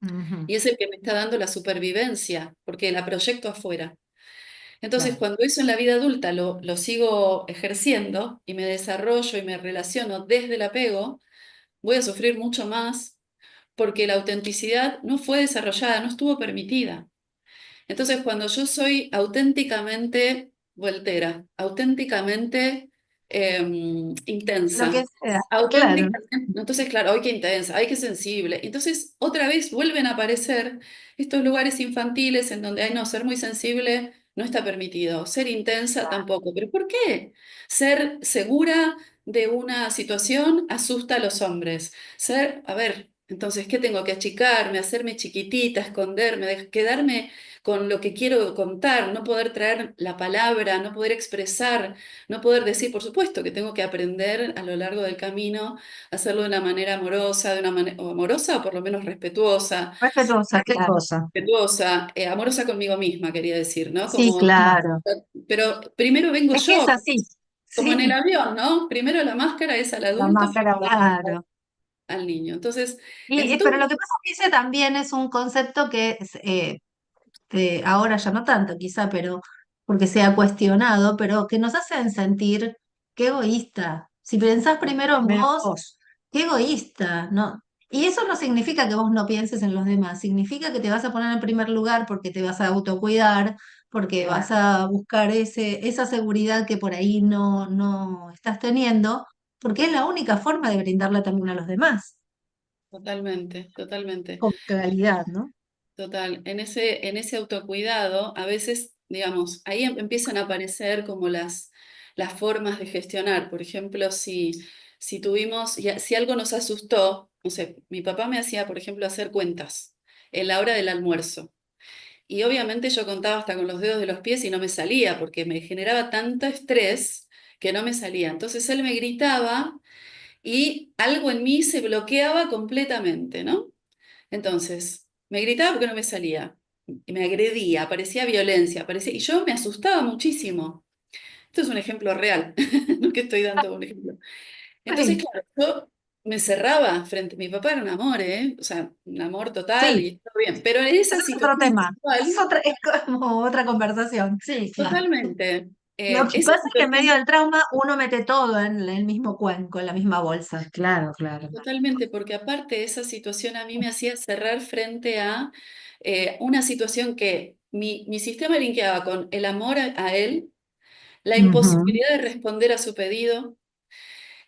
S1: ujú,
S3: y es el que me está dando la supervivencia, porque la proyecto afuera. Entonces,
S2: claro.
S3: cuando eso en la vida adulta lo sigo ejerciendo y me desarrollo y me relaciono desde el apego, voy a sufrir mucho más porque la autenticidad no fue desarrollada, no estuvo permitida. Entonces, cuando yo soy auténticamente voltera, auténticamente
S1: lo que
S3: intensa,
S1: sea, claro.
S3: auténticamente, entonces, claro, ay, qué intensa, ay, qué sensible. Entonces, otra vez vuelven a aparecer estos lugares infantiles en donde, ay, no, ser muy sensible no está permitido, ser intensa tampoco. ¿Pero por qué? Ser segura de una situación asusta a los hombres. A ver, entonces, ¿qué tengo que achicarme, hacerme chiquitita, esconderme, quedarme con lo que quiero contar, no poder traer la palabra, no poder expresar, no poder decir, por supuesto que tengo que aprender a lo largo del camino a hacerlo de una manera amorosa, de una manera amorosa o por lo menos respetuosa,
S1: Respetuosa, claro.
S3: respetuosa, amorosa conmigo misma, quería decir, ¿no?
S1: Sí,
S3: Como,
S1: claro.
S3: pero primero vengo
S1: Es que es
S3: yo,
S1: así.
S3: como en el
S1: Sí,
S3: avión, ¿no? Primero la máscara es al
S2: La
S3: adulto,
S2: máscara.
S1: claro.
S3: al niño. Entonces,
S1: Pero lo que pasa es que ese también es un concepto que ahora ya no tanto quizá, pero porque se ha cuestionado, pero que nos hacen sentir qué egoísta. Si pensás primero en
S2: Primero
S1: vos,
S2: vos.
S1: qué egoísta, ¿no? Y eso no significa que vos no pienses en los demás, significa que te vas a poner en primer lugar porque te vas a autocuidar, porque vas
S2: Claro,
S1: a buscar esa seguridad que por ahí no estás teniendo, porque es la única forma de brindarla también a los demás,
S3: totalmente, totalmente.
S1: con calidad, ¿no?
S3: Total, en ese autocuidado, a veces, digamos, ahí empiezan a aparecer como las formas de gestionar. Por ejemplo, si tuvimos, si algo nos asustó, no sé, mi papá me hacía, por ejemplo, hacer cuentas en la hora del almuerzo. Y obviamente yo contaba hasta con los dedos de los pies y no me salía, porque me generaba tanto estrés que no me salía. Entonces él me gritaba y algo en mí se bloqueaba completamente, ¿no? Entonces, me gritaba porque no me salía, y me agredía, aparecía violencia, y yo me asustaba muchísimo. Esto es un ejemplo real, no que estoy dando un ejemplo. Entonces,
S1: Sí.
S3: claro, yo me cerraba frente, mi papá era un amor, ¿eh? O sea, un amor total
S1: Sí,
S3: y todo bien, pero en esa
S1: ese es otro
S3: situación
S1: tema.
S3: puntual,
S1: Es como otra conversación.
S2: Sí, sí.
S3: totalmente,
S1: Lo que
S3: esa
S1: pasa es que en medio
S3: situación
S1: del trauma uno mete todo en el mismo cuenco, en la misma bolsa.
S2: Claro, claro.
S3: totalmente, porque aparte esa situación a mí me hacía cerrar frente a una situación que mi sistema linkeaba con el amor a él, la
S1: Ujú.
S3: imposibilidad de responder a su pedido,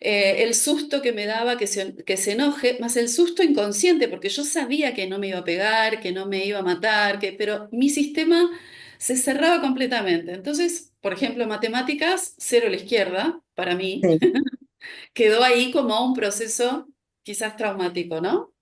S3: el susto que me daba que se enoje, más el susto inconsciente, porque yo sabía que no me iba a pegar, que no me iba a matar, pero mi sistema se cerraba completamente. Entonces, por ejemplo, matemáticas, cero a la izquierda, para mí,
S2: Sí.
S3: quedó ahí como un proceso quizás traumático, ¿no?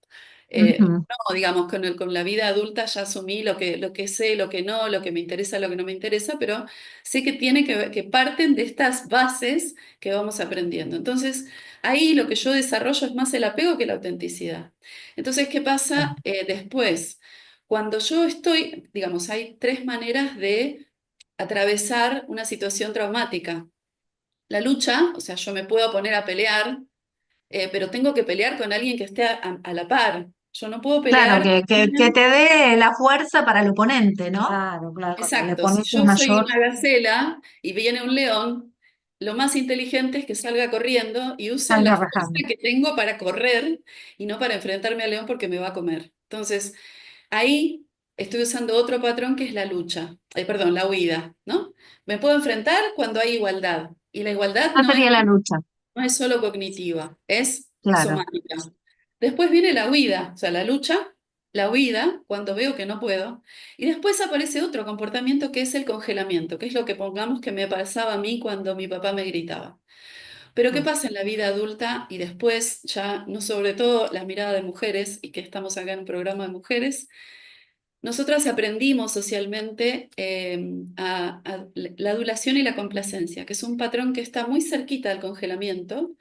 S1: Ujú.
S3: No, digamos, con la vida adulta ya asumí lo que sé, lo que no, lo que me interesa, lo que no me interesa, pero sé que tiene que parten de estas bases que vamos aprendiendo. Entonces, ahí lo que yo desarrollo es más el apego que la autenticidad. Entonces, ¿qué pasa después? Cuando yo estoy, digamos, hay tres maneras de atravesar una situación traumática. La lucha, o sea, yo me puedo poner a pelear, pero tengo que pelear con alguien que esté a la par. Yo no puedo
S1: Claro,
S3: pelear con
S1: que
S3: alguien.
S1: te dé la fuerza para el oponente, ¿no?
S2: Claro, claro. Cuando le
S3: Exacto, si
S2: pones el
S3: yo soy
S2: mayor,
S3: una gacela y viene un león, lo más inteligente es que salga corriendo y use la
S2: salga
S3: fuerza
S2: rajando.
S3: que tengo para correr y no para enfrentarme al león porque me va a comer. Entonces, ahí estoy usando otro patrón que es la lucha, perdón, la huida, ¿no? Me puedo enfrentar cuando hay igualdad y la igualdad
S1: Esa sería la lucha,
S3: no es solo cognitiva, es
S1: claro.
S3: somática. Después viene la huida, o sea, la lucha, la huida, cuando veo que no puedo. Y después aparece otro comportamiento que es el congelamiento, que es lo que pongamos que me pasaba a mí cuando mi papá me gritaba. Pero ¿qué
S2: Mm.
S3: pasa en la vida adulta y después ya, no sobre todo la mirada de mujeres, y que estamos acá en un programa de mujeres? Nosotras aprendimos socialmente a la adulación y la complacencia, que es un patrón que está muy cerquita al congelamiento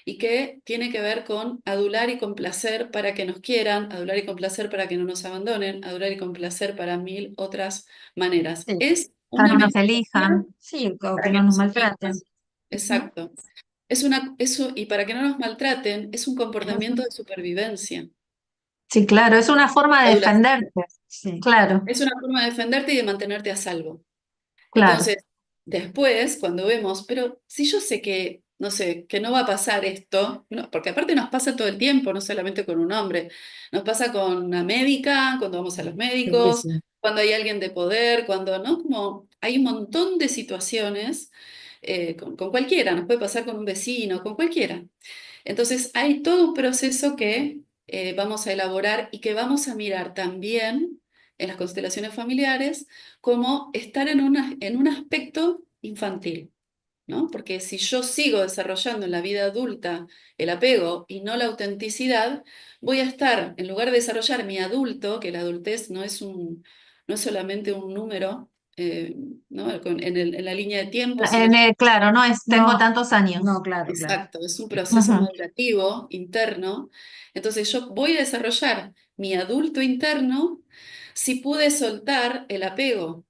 S3: y que tiene que ver con adular y complacer para que nos quieran, adular y complacer para que no nos abandonen, adular y complacer para mil otras maneras.
S2: Sí,
S3: Es
S1: Para
S3: una
S1: que nos
S3: metodología
S1: elijan.
S2: sí, o
S3: para
S2: que
S3: que
S2: no nos
S3: nos
S2: maltraten.
S3: elijan.
S2: Ujú.
S3: Exacto. Y para que no nos maltraten, es un comportamiento de supervivencia.
S1: Sí, claro, es una forma de
S3: Adulación.
S1: defenderte.
S2: Sí.
S1: Claro,
S3: Es una forma de defenderte y de mantenerte a salvo.
S1: claro.
S3: Entonces, después, cuando vemos, pero si yo sé que, no sé, que no va a pasar esto, porque aparte nos pasa todo el tiempo, no solamente con un hombre, nos pasa con una médica, cuando vamos a los
S2: Sí,
S3: médicos,
S2: sí.
S3: cuando hay alguien de poder, cuando, ¿no? Como hay un montón de situaciones, con cualquiera, nos puede pasar con un vecino, con cualquiera. Entonces, hay todo un proceso que vamos a elaborar y que vamos a mirar también en las constelaciones familiares como estar en un aspecto infantil, ¿no? Porque si yo sigo desarrollando en la vida adulta el apego y no la autenticidad, voy a estar, en lugar de desarrollar mi adulto, que la adultez no es solamente un número, eh, ¿no? En la línea de tiempo, sino
S1: Claro, no es tengo
S2: No,
S1: tantos años.
S2: no, claro, claro.
S3: exacto, es un proceso
S1: Ujú.
S3: madurativo interno. Entonces yo voy a desarrollar mi adulto interno si pude soltar el apego.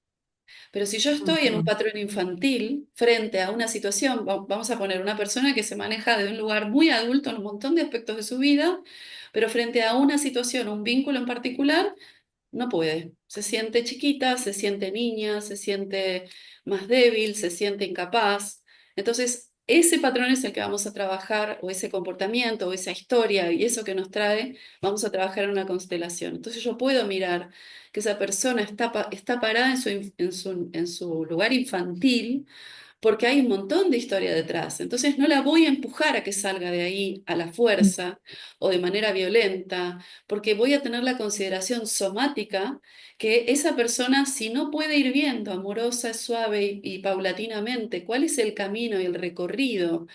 S3: Pero si yo estoy en un
S2: Ujú.
S3: patrón infantil frente a una situación, vamos a poner una persona que se maneja de un lugar muy adulto en un montón de aspectos de su vida, pero frente a una situación, un vínculo en particular, no puede. Se siente chiquita, se siente niña, se siente más débil, se siente incapaz. Entonces, ese patrón es el que vamos a trabajar, o ese comportamiento, o esa historia, y eso que nos trae, vamos a trabajar en una constelación. Entonces, yo puedo mirar que esa persona está parada en su lugar infantil porque hay un montón de historia detrás. Entonces no la voy a empujar a que salga de ahí a la fuerza o de manera violenta, porque voy a tener la consideración somática que esa persona, si no puede ir viendo amorosa, suave y paulatinamente cuál es el camino y el recorrido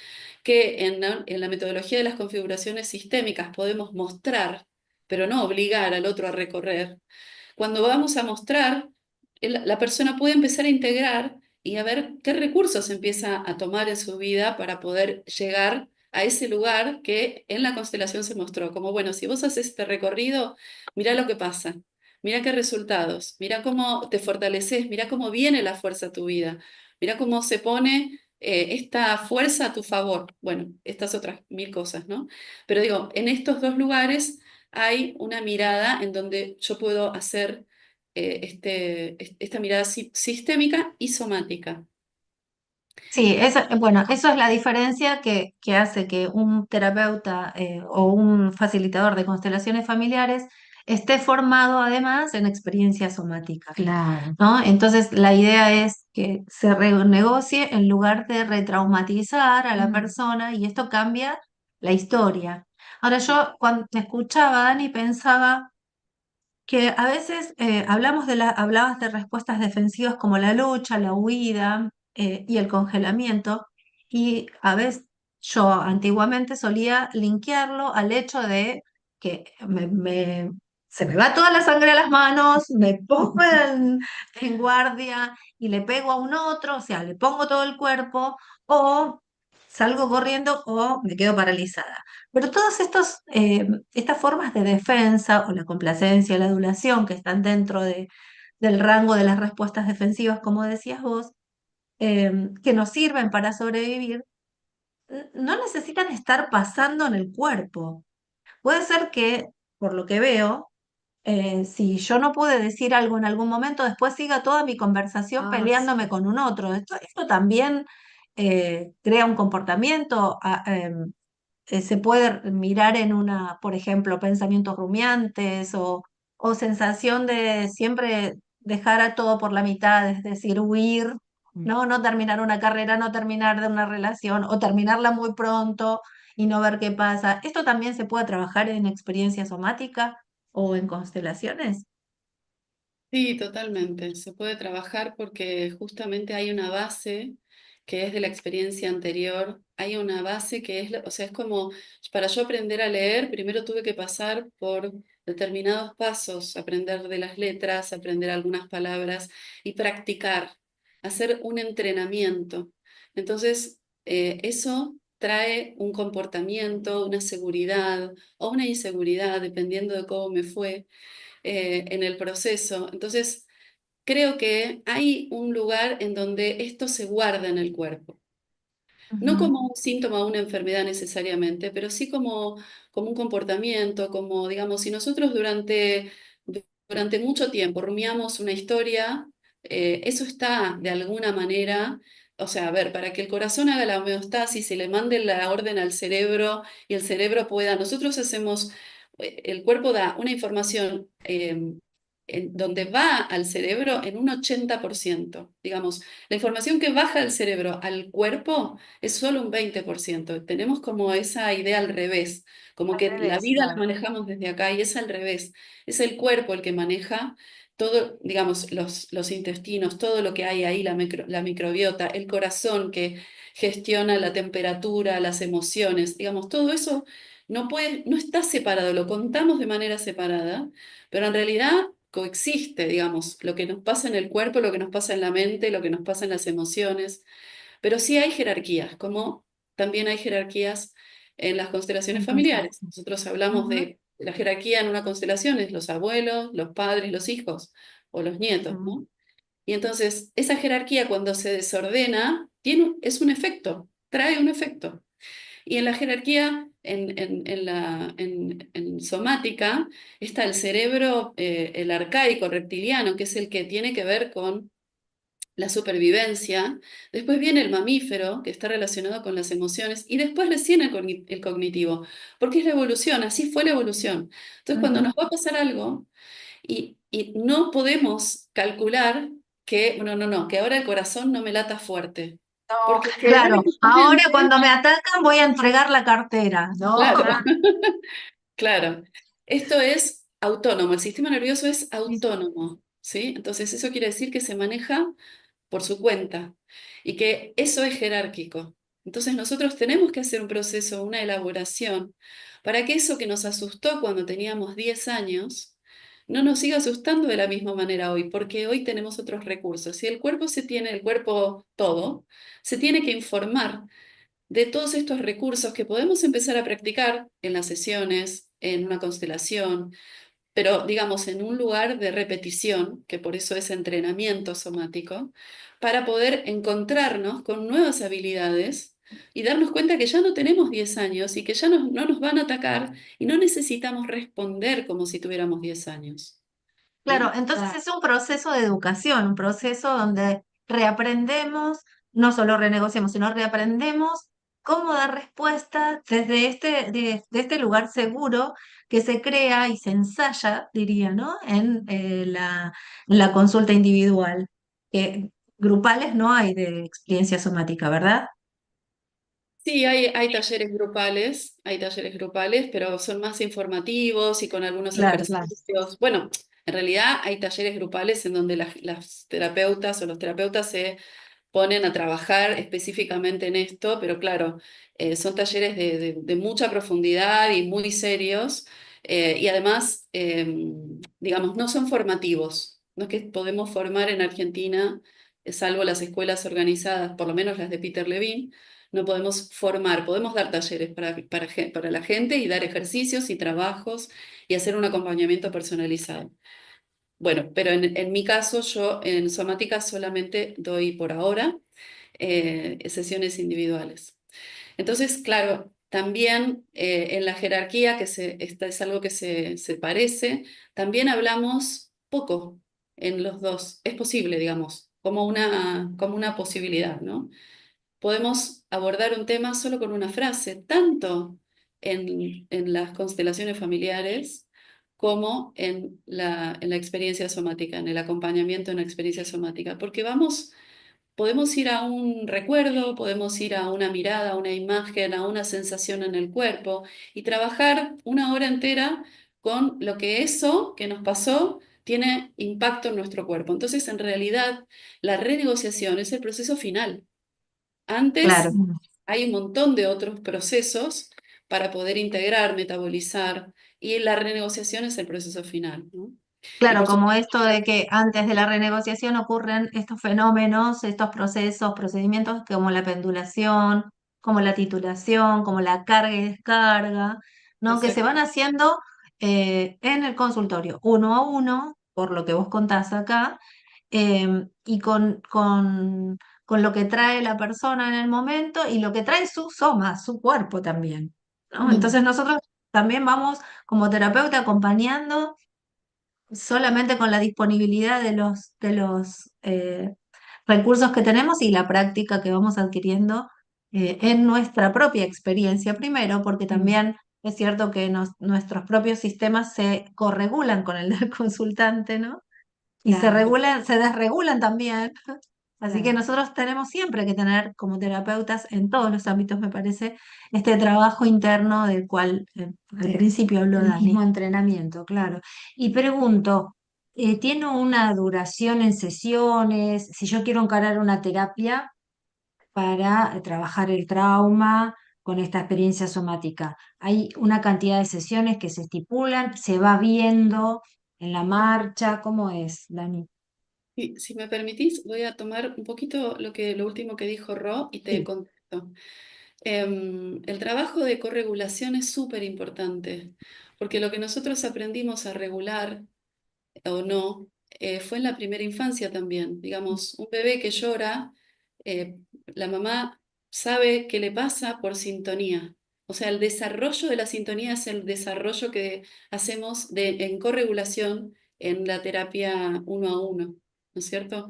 S3: que en la metodología de las configuraciones sistémicas podemos mostrar, pero no obligar al otro a recorrer, cuando vamos a mostrar, la persona puede empezar a integrar y a ver qué recursos empieza a tomar en su vida para poder llegar a ese lugar que en la constelación se mostró. Como, bueno, si vos haces este recorrido, mira lo que pasa, mira qué resultados, mira cómo te fortaleces, mira cómo viene la fuerza a tu vida, mira cómo se pone, esta fuerza a tu favor. Bueno, estas otras mil cosas, ¿no? Pero digo, en estos dos lugares hay una mirada en donde yo puedo hacer esta mirada sistémica y somática.
S1: Sí, bueno, eso es la diferencia que hace que un terapeuta o un facilitador de constelaciones familiares esté formado además en experiencia somática,
S2: Claro.
S1: ¿no? Entonces, la idea es que se renegocie en lugar de retraumatizar a la
S2: Mm.
S1: persona y esto cambia la historia. Ahora, yo cuando te escuchaba, Dani, pensaba que a veces hablabas de respuestas defensivas como la lucha, la huida y el congelamiento, y a veces yo antiguamente solía linkearlo al hecho de que se me va toda la sangre a las manos, me pongo en guardia y le pego a un otro, o sea, le pongo todo el cuerpo, o salgo corriendo o me quedo paralizada. Pero todas estas formas de defensa o la complacencia, la adulación que están dentro del rango de las respuestas defensivas, como decías vos, que nos sirven para sobrevivir, no necesitan estar pasando en el cuerpo. Puede ser que, por lo que veo, si yo no pude decir algo en algún momento, después siga toda mi conversación
S2: Ah,
S1: peleándome
S2: sí.
S1: con un otro. Esto también crea un comportamiento. Se puede mirar en por ejemplo, pensamientos rumiantes o sensación de siempre dejar a todo por la mitad, es decir, huir,
S2: Mm.
S1: ¿no? No terminar una carrera, no terminar de una relación o terminarla muy pronto y no ver qué pasa. ¿Esto también se puede trabajar en experiencia somática o en constelaciones?
S3: Sí, totalmente. Se puede trabajar porque justamente hay una base que es de la experiencia anterior. Hay una base que es, o sea, es como para yo aprender a leer, primero tuve que pasar por determinados pasos, aprender de las letras, aprender algunas palabras y practicar, hacer un entrenamiento. Entonces, eso trae un comportamiento, una seguridad o una inseguridad, dependiendo de cómo me fue en el proceso. Entonces, creo que hay un lugar en donde esto se guarda en el cuerpo. No
S1: Ujú,
S3: como un síntoma de una enfermedad necesariamente, pero sí como un comportamiento, como, digamos, si nosotros durante mucho tiempo rumiamos una historia, eso está de alguna manera, o sea, a ver, para que el corazón haga la homeostasis y le mande la orden al cerebro y el cerebro pueda, nosotros hacemos, el cuerpo da una información donde va al cerebro en un 80%, digamos, la información que baja del cerebro al cuerpo es solo un 20%. Tenemos como esa idea al revés, como
S2: Al
S3: que la
S2: revés,
S3: vida la
S2: claro.
S3: manejamos desde acá y es al revés. Es el cuerpo el que maneja todo, digamos, los intestinos, todo lo que hay ahí, la microbiota, el corazón que gestiona la temperatura, las emociones, digamos, todo eso no está separado, lo contamos de manera separada, pero en realidad coexiste, digamos, lo que nos pasa en el cuerpo, lo que nos pasa en la mente, lo que nos pasa en las emociones, pero sí hay jerarquías, como también hay jerarquías en las constelaciones
S1: entonces,
S3: familiares. Nosotros hablamos
S1: ujú,
S3: de la jerarquía en una constelación, es los abuelos, los padres, los hijos o los nietos,
S1: ujú,
S3: ¿no? Y entonces esa jerarquía cuando se desordena es un efecto, trae un efecto. Y en la jerarquía, en somática, está el cerebro, el arcaico reptiliano, que es el que tiene que ver con la supervivencia. Después viene el mamífero, que está relacionado con las emociones. Y después recién el cognitivo, porque es la evolución, así fue la evolución. Entonces, cuando nos
S1: ujú.
S3: va a pasar algo y no podemos calcular que, bueno, no, que ahora el corazón no me lata fuerte.
S1: No,
S3: Porque
S1: claro, ahora
S3: genéticamente
S1: cuando me atacan voy a entregar la cartera, ¿no?
S3: claro,
S2: Ah,
S3: claro. Esto es autónomo, el sistema nervioso es
S2: sí, sí.
S3: autónomo, ¿sí? Entonces eso quiere decir que se maneja por su cuenta y que eso es jerárquico. Entonces nosotros tenemos que hacer un proceso, una elaboración, para que eso que nos asustó cuando teníamos 10 años no nos siga asustando de la misma manera hoy, porque hoy tenemos otros recursos. Si el cuerpo el cuerpo todo, se tiene que informar de todos estos recursos que podemos empezar a practicar en las sesiones, en una constelación, pero digamos en un lugar de repetición, que por eso es entrenamiento somático, para poder encontrarnos con nuevas habilidades y darnos cuenta que ya no tenemos 10 años y que ya no nos van a atacar y no necesitamos responder como si tuviéramos 10 años.
S1: Claro,
S3: ¿No?
S1: entonces es un proceso de educación, un proceso donde reaprendemos, no solo renegociamos, sino reaprendemos cómo dar respuesta desde de este lugar seguro que se crea y se ensaya, diría, ¿no? En la consulta individual. Que grupales no hay de experiencia somática, ¿verdad?
S3: Sí, hay talleres grupales, pero son más informativos y con algunos
S1: Claro, claro.
S3: ejercicios. Bueno, en realidad hay talleres grupales en donde las terapeutas o los terapeutas se ponen a trabajar específicamente en esto, pero claro, son talleres de mucha profundidad y muy serios, y además, digamos, no son formativos. No es que podemos formar en Argentina, salvo las escuelas organizadas, por lo menos las de Peter Levine, no podemos formar, podemos dar talleres para la gente y dar ejercicios y trabajos y hacer un acompañamiento personalizado. Bueno, pero en mi caso, yo en somática solamente doy por ahora sesiones individuales. Entonces, claro, también en la jerarquía, esta es algo que se parece, también hablamos poco en los dos. Es posible, digamos, como una posibilidad, ¿no? Podemos abordar un tema solo con una frase, tanto en las constelaciones familiares como en la experiencia somática, en el acompañamiento en la experiencia somática, porque podemos ir a un recuerdo, podemos ir a una mirada, a una imagen, a una sensación en el cuerpo y trabajar una hora entera con lo que eso que nos pasó tiene impacto en nuestro cuerpo. Entonces, en realidad, la renegociación es el proceso final.
S1: Claro.
S3: Antes hay un montón de otros procesos para poder integrar, metabolizar, y la renegociación es el proceso final, ¿no? Y
S1: Claro,
S3: por
S1: como
S3: supuesto,
S1: esto de que antes de la renegociación ocurren estos fenómenos, estos procesos, procedimientos como la pendulación, como la titulación, como la carga y descarga, ¿no? Que se
S3: exacto.
S1: van haciendo en el consultorio, uno a uno, por lo que vos contás acá, y con lo que trae la persona en el momento y lo que trae su soma, su cuerpo también, ¿no?
S3: Mm.
S1: Entonces nosotros también vamos como terapeuta acompañando solamente con la disponibilidad de los recursos que tenemos y la práctica que vamos adquiriendo en nuestra propia experiencia primero, porque también es cierto que nuestros propios sistemas se corregulan con el del consultante, ¿no? Y
S2: Claro,
S1: se desregulan también. Así que
S2: claro.
S1: nosotros tenemos siempre que tener como terapeutas en todos los ámbitos, me parece, este trabajo interno del cual al principio habló
S2: El
S1: Dani.
S2: mismo entrenamiento, claro. Y pregunto, ¿tiene una duración en sesiones? Si yo quiero encarar una terapia para trabajar el trauma con esta experiencia somática, ¿hay una cantidad de sesiones que se estipulan? ¿Se va viendo en la marcha? ¿Cómo es, Dani?
S3: Y si me permitís, voy a tomar un poquito lo último que dijo Ro y te
S2: Sí.
S3: contesto. El trabajo de corregulación es súper importante, porque lo que nosotros aprendimos a regular o no, fue en la primera infancia también. Digamos, un bebé que llora, eh, la mamá sabe qué le pasa por sintonía. O sea, el desarrollo de la sintonía es el desarrollo que hacemos en corregulación en la terapia uno a uno, ¿no es cierto?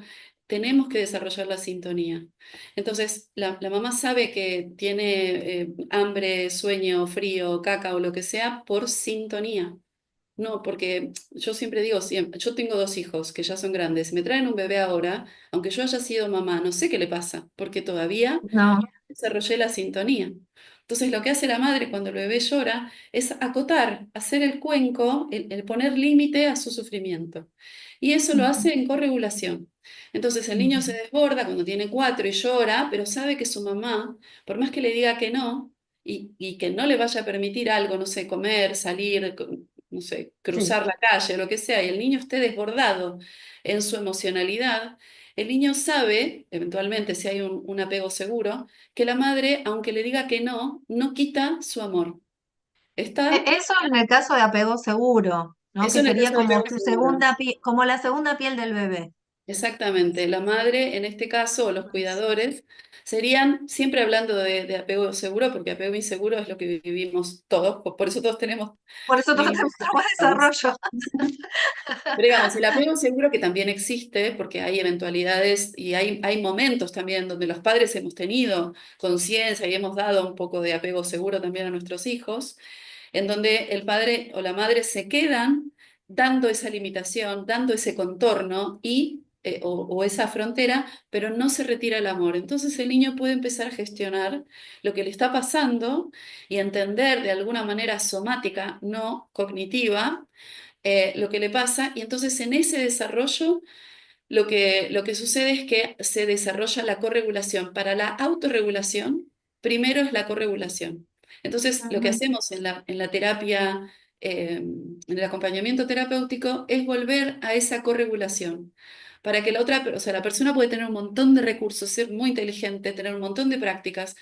S3: Tenemos que desarrollar la sintonía. Entonces, la mamá sabe que tiene hambre, sueño, frío, caca o lo que sea por sintonía. No, porque yo siempre digo, yo tengo dos hijos que ya son grandes, me traen un bebé ahora, aunque yo haya sido mamá, no sé qué le pasa, porque todavía
S1: No,
S3: desarrollé la sintonía. Entonces lo que hace la madre cuando el bebé llora es acotar, hacer el cuenco, el poner límite a su sufrimiento. Y eso lo hace en corregulación. Entonces el niño se desborda cuando tiene 4 y llora, pero sabe que su mamá, por más que le diga que no, y que no le vaya a permitir algo, no sé, comer, salir, no sé,
S2: Sí.
S3: cruzar la calle, lo que sea, y el niño esté desbordado en su emocionalidad, el niño sabe, eventualmente si hay un apego seguro, que la madre, aunque le diga que no, no quita su amor. Está,
S1: eso en el caso de apego seguro. ¿no?
S3: Eso
S1: Que
S3: en el
S1: sería
S3: caso del
S1: como
S3: apego
S1: tu
S3: seguro.
S1: segunda como la segunda piel del bebé.
S3: Exactamente, la madre en este caso o los cuidadores serían, siempre hablando de apego seguro, porque apego inseguro es lo que vivimos todos, por eso todos tenemos
S1: Por eso todos
S3: niños
S1: tenemos trauma de
S3: afectados.
S1: desarrollo.
S3: Pero digamos, el apego seguro que también existe, porque hay eventualidades y hay momentos también donde los padres hemos tenido conciencia y hemos dado un poco de apego seguro también a nuestros hijos, en donde el padre o la madre se quedan dando esa limitación, dando ese contorno o esa frontera, pero no se retira el amor. Entonces el niño puede empezar a gestionar lo que le está pasando y entender de alguna manera somática, no cognitiva, lo que le pasa. Y entonces en ese desarrollo lo que sucede es que se desarrolla la corregulación. Para la autorregulación, primero es la corregulación. Entonces, lo que
S1: Ujú.
S3: hacemos en la terapia, en el acompañamiento terapéutico, es volver a esa corregulación. Para que la otra, o sea, la persona puede tener un montón de recursos, ser muy inteligente, tener un montón de prácticas,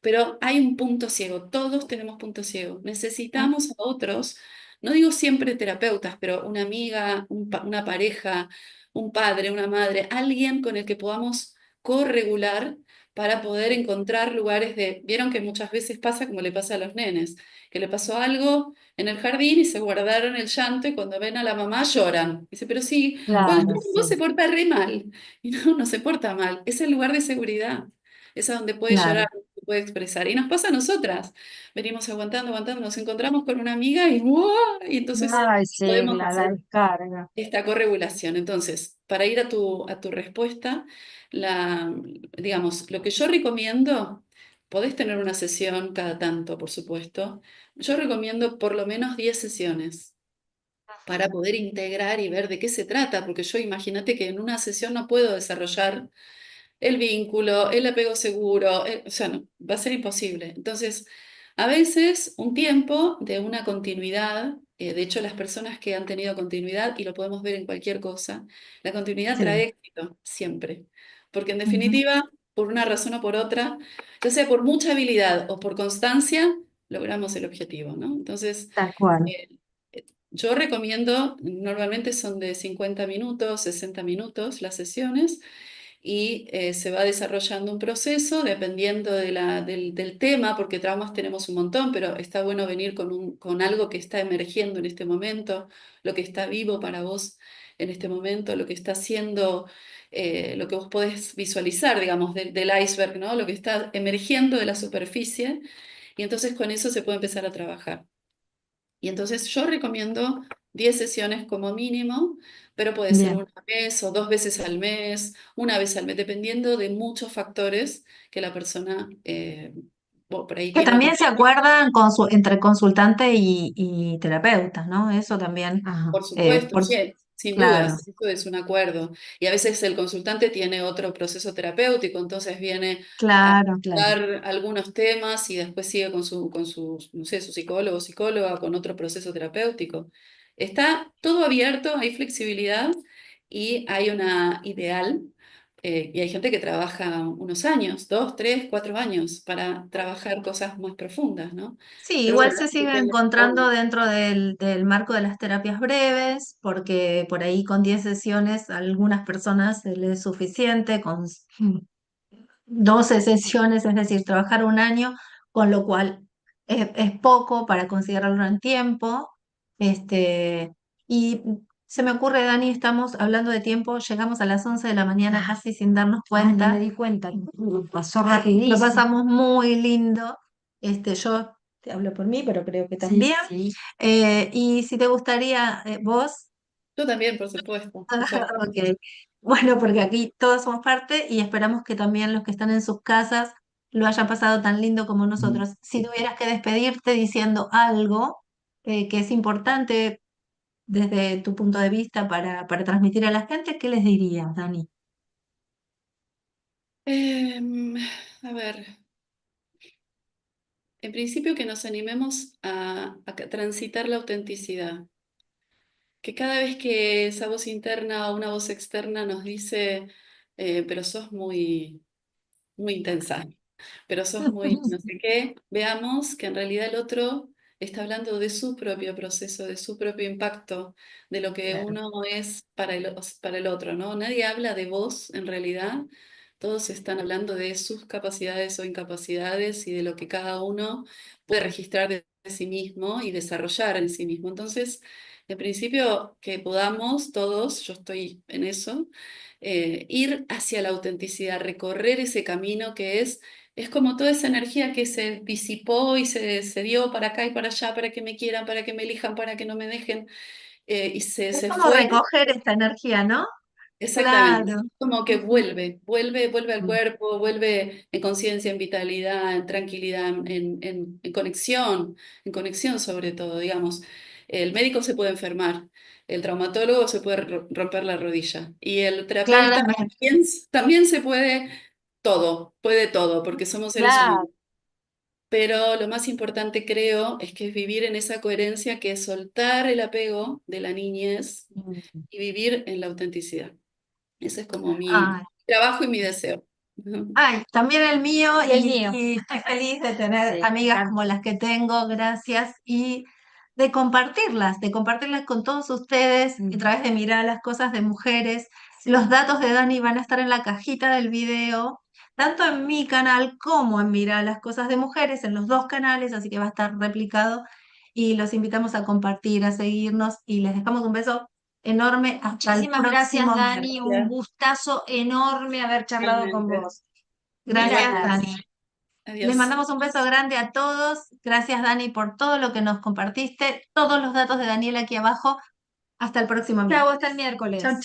S3: pero hay un punto ciego. Todos tenemos punto ciego. Necesitamos a otros, no digo siempre terapeutas, pero una amiga, una pareja, un padre, una madre, alguien con el que podamos corregular para poder encontrar lugares de... Vieron que muchas veces pasa como le pasa a los nenes, que le pasó algo en el jardín y se guardaron el llanto y cuando ven a la mamá lloran. Dice, pero sí, cuando está
S2: Claro,
S3: con vos se
S2: sí,
S3: porta re mal. Y no, no se porta mal. Es el lugar de seguridad. Es a donde puede llorar,
S1: Claro,
S3: se puede expresar. Y nos pasa a nosotras. Venimos aguantando, aguantando, nos encontramos con una amiga y ¡guau! Y entonces
S2: ay, sí,
S3: podemos
S2: la
S3: hacer
S2: descarga.
S3: esta corregulación. Entonces, para ir a tu respuesta, digamos, lo que yo recomiendo, podés tener una sesión cada tanto, por supuesto. Yo recomiendo por lo menos 10 sesiones para poder integrar y ver de qué se trata, porque yo imagínate que en una sesión no puedo desarrollar el vínculo, el apego seguro, o sea, no, va a ser imposible. Entonces, a veces un tiempo de una continuidad, de hecho las personas que han tenido continuidad, y lo podemos ver en cualquier cosa, la continuidad trae
S1: sí.
S3: éxito, siempre. Porque en
S1: Ujú.
S3: definitiva, por una razón o por otra, ya sea por mucha habilidad o por constancia, logramos el objetivo, ¿no? Entonces,
S2: Tal cual.
S3: eh, yo recomiendo, normalmente son de 50 minutos, 60 minutos las sesiones y se va desarrollando un proceso dependiendo del tema, porque traumas tenemos un montón, pero está bueno venir con algo que está emergiendo en este momento, lo que está vivo para vos en este momento, lo que está haciendo, lo que vos podés visualizar, digamos, del iceberg, ¿no? Lo que está emergiendo de la superficie, y entonces con eso se puede empezar a trabajar. Y entonces yo recomiendo 10 sesiones como mínimo, pero puede ser
S2: Bien.
S3: una vez o 2 veces al mes, una vez al mes, dependiendo de muchos factores que la persona por ahí
S1: Que
S3: vino
S1: también se
S3: acompañada.
S1: acuerdan entre consultante y terapeuta, ¿no? Eso también,
S2: Ajá.
S3: Por supuesto,
S1: por,
S3: sí, sin
S1: claro,
S3: dudas, eso es un acuerdo. Y a veces el consultante tiene otro proceso terapéutico, entonces viene a
S1: claro, claro.
S3: dar algunos temas y después sigue con su, no sé, su psicólogo o psicóloga con otro proceso terapéutico. Está todo abierto, hay flexibilidad y hay una ideal. Y hay gente que trabaja unos años, 2, 3, 4 años, para trabajar cosas más profundas, ¿no?
S1: Sí,
S3: Pero
S1: igual
S3: bueno,
S1: se sigue
S3: depende un poco.
S1: encontrando dentro del marco de las terapias breves, porque por ahí con 10 sesiones a algunas personas se les es suficiente, con 12 sesiones, es decir, trabajar un año, con lo cual es poco para considerarlo en tiempo. Este, y se me ocurre, Dani, estamos hablando de tiempo, llegamos a las 11 de la mañana casi sin darnos
S2: Ay, no me
S1: cuenta.
S2: di cuenta. Pasó
S1: Lo
S2: rapidísimo.
S1: pasamos muy lindo. Yo te hablo por mí, pero creo que
S2: Sí,
S1: también.
S2: sí.
S1: Y si te gustaría, vos.
S3: Yo también, por supuesto. Muchas
S1: Ok. Bueno, porque aquí todos somos parte y esperamos que también los que están en sus casas lo hayan pasado tan lindo como nosotros. Si tuvieras que despedirte diciendo algo que es importante desde tu punto de vista para transmitir a la gente, ¿qué les dirías, Dani?
S3: A ver, en principio que nos animemos a transitar la autenticidad, que cada vez que esa voz interna o una voz externa nos dice, pero sos muy, muy intensa, pero sos muy no sé qué, veamos que en realidad el otro está hablando de su propio proceso, de su propio impacto, de lo que
S1: Claro.
S3: uno es para el otro, ¿no? Nadie habla de vos en realidad, todos están hablando de sus capacidades o incapacidades y de lo que cada uno puede registrar de sí mismo y desarrollar en sí mismo. Entonces, en principio, que podamos todos, yo estoy en eso, ir hacia la autenticidad, recorrer ese camino que es como toda esa energía que se disipó y se dio para acá y para allá, para que me quieran, para que me elijan, para que no me dejen, y
S1: Es
S3: se
S1: como
S3: fue.
S1: recoger esta energía, ¿no?
S3: Exactamente.
S1: Claro.
S3: Como que
S1: Ujú.
S3: vuelve al cuerpo, vuelve en conciencia, en vitalidad, en tranquilidad, en conexión sobre todo, digamos. El médico se puede enfermar, el traumatólogo se puede romper la rodilla y el terapeuta
S1: Claramente.
S3: también se puede todo, porque somos seres humanos.
S2: Claro.
S3: Pero lo más importante, creo, es que es vivir en esa coherencia, que es soltar el apego de la niñez
S1: Mm.
S3: y vivir en la autenticidad. Ese es como mi
S1: Ay,
S3: trabajo y mi deseo.
S1: ay, también el mío
S2: Y el mío.
S1: y estoy feliz de tener
S2: Sí,
S1: amigas como las que tengo, gracias, y de compartirlas con todos ustedes a través de mirar las cosas de mujeres. Los datos de Dani van a estar en la cajita del video, tanto en mi canal como en Mirar las cosas de mujeres, en los dos canales, así que va a estar replicado y los invitamos a compartir, a seguirnos y les dejamos un beso enorme hasta el
S2: Muchísimas gracias,
S1: próximo
S2: Dani. Un
S3: Gracias.
S2: gustazo enorme haber charlado con
S3: Igualmente.
S2: vos.
S1: Gracias,
S2: Gracias.
S1: Dani. Les
S3: Adiós.
S1: mandamos un beso grande a todos. Gracias, Dani, por todo lo que nos compartiste. Todos los datos de Daniela aquí abajo. Hasta el próximo
S2: Chau,
S1: miércoles.
S2: hasta el
S1: Chau,
S2: miércoles.
S1: chau.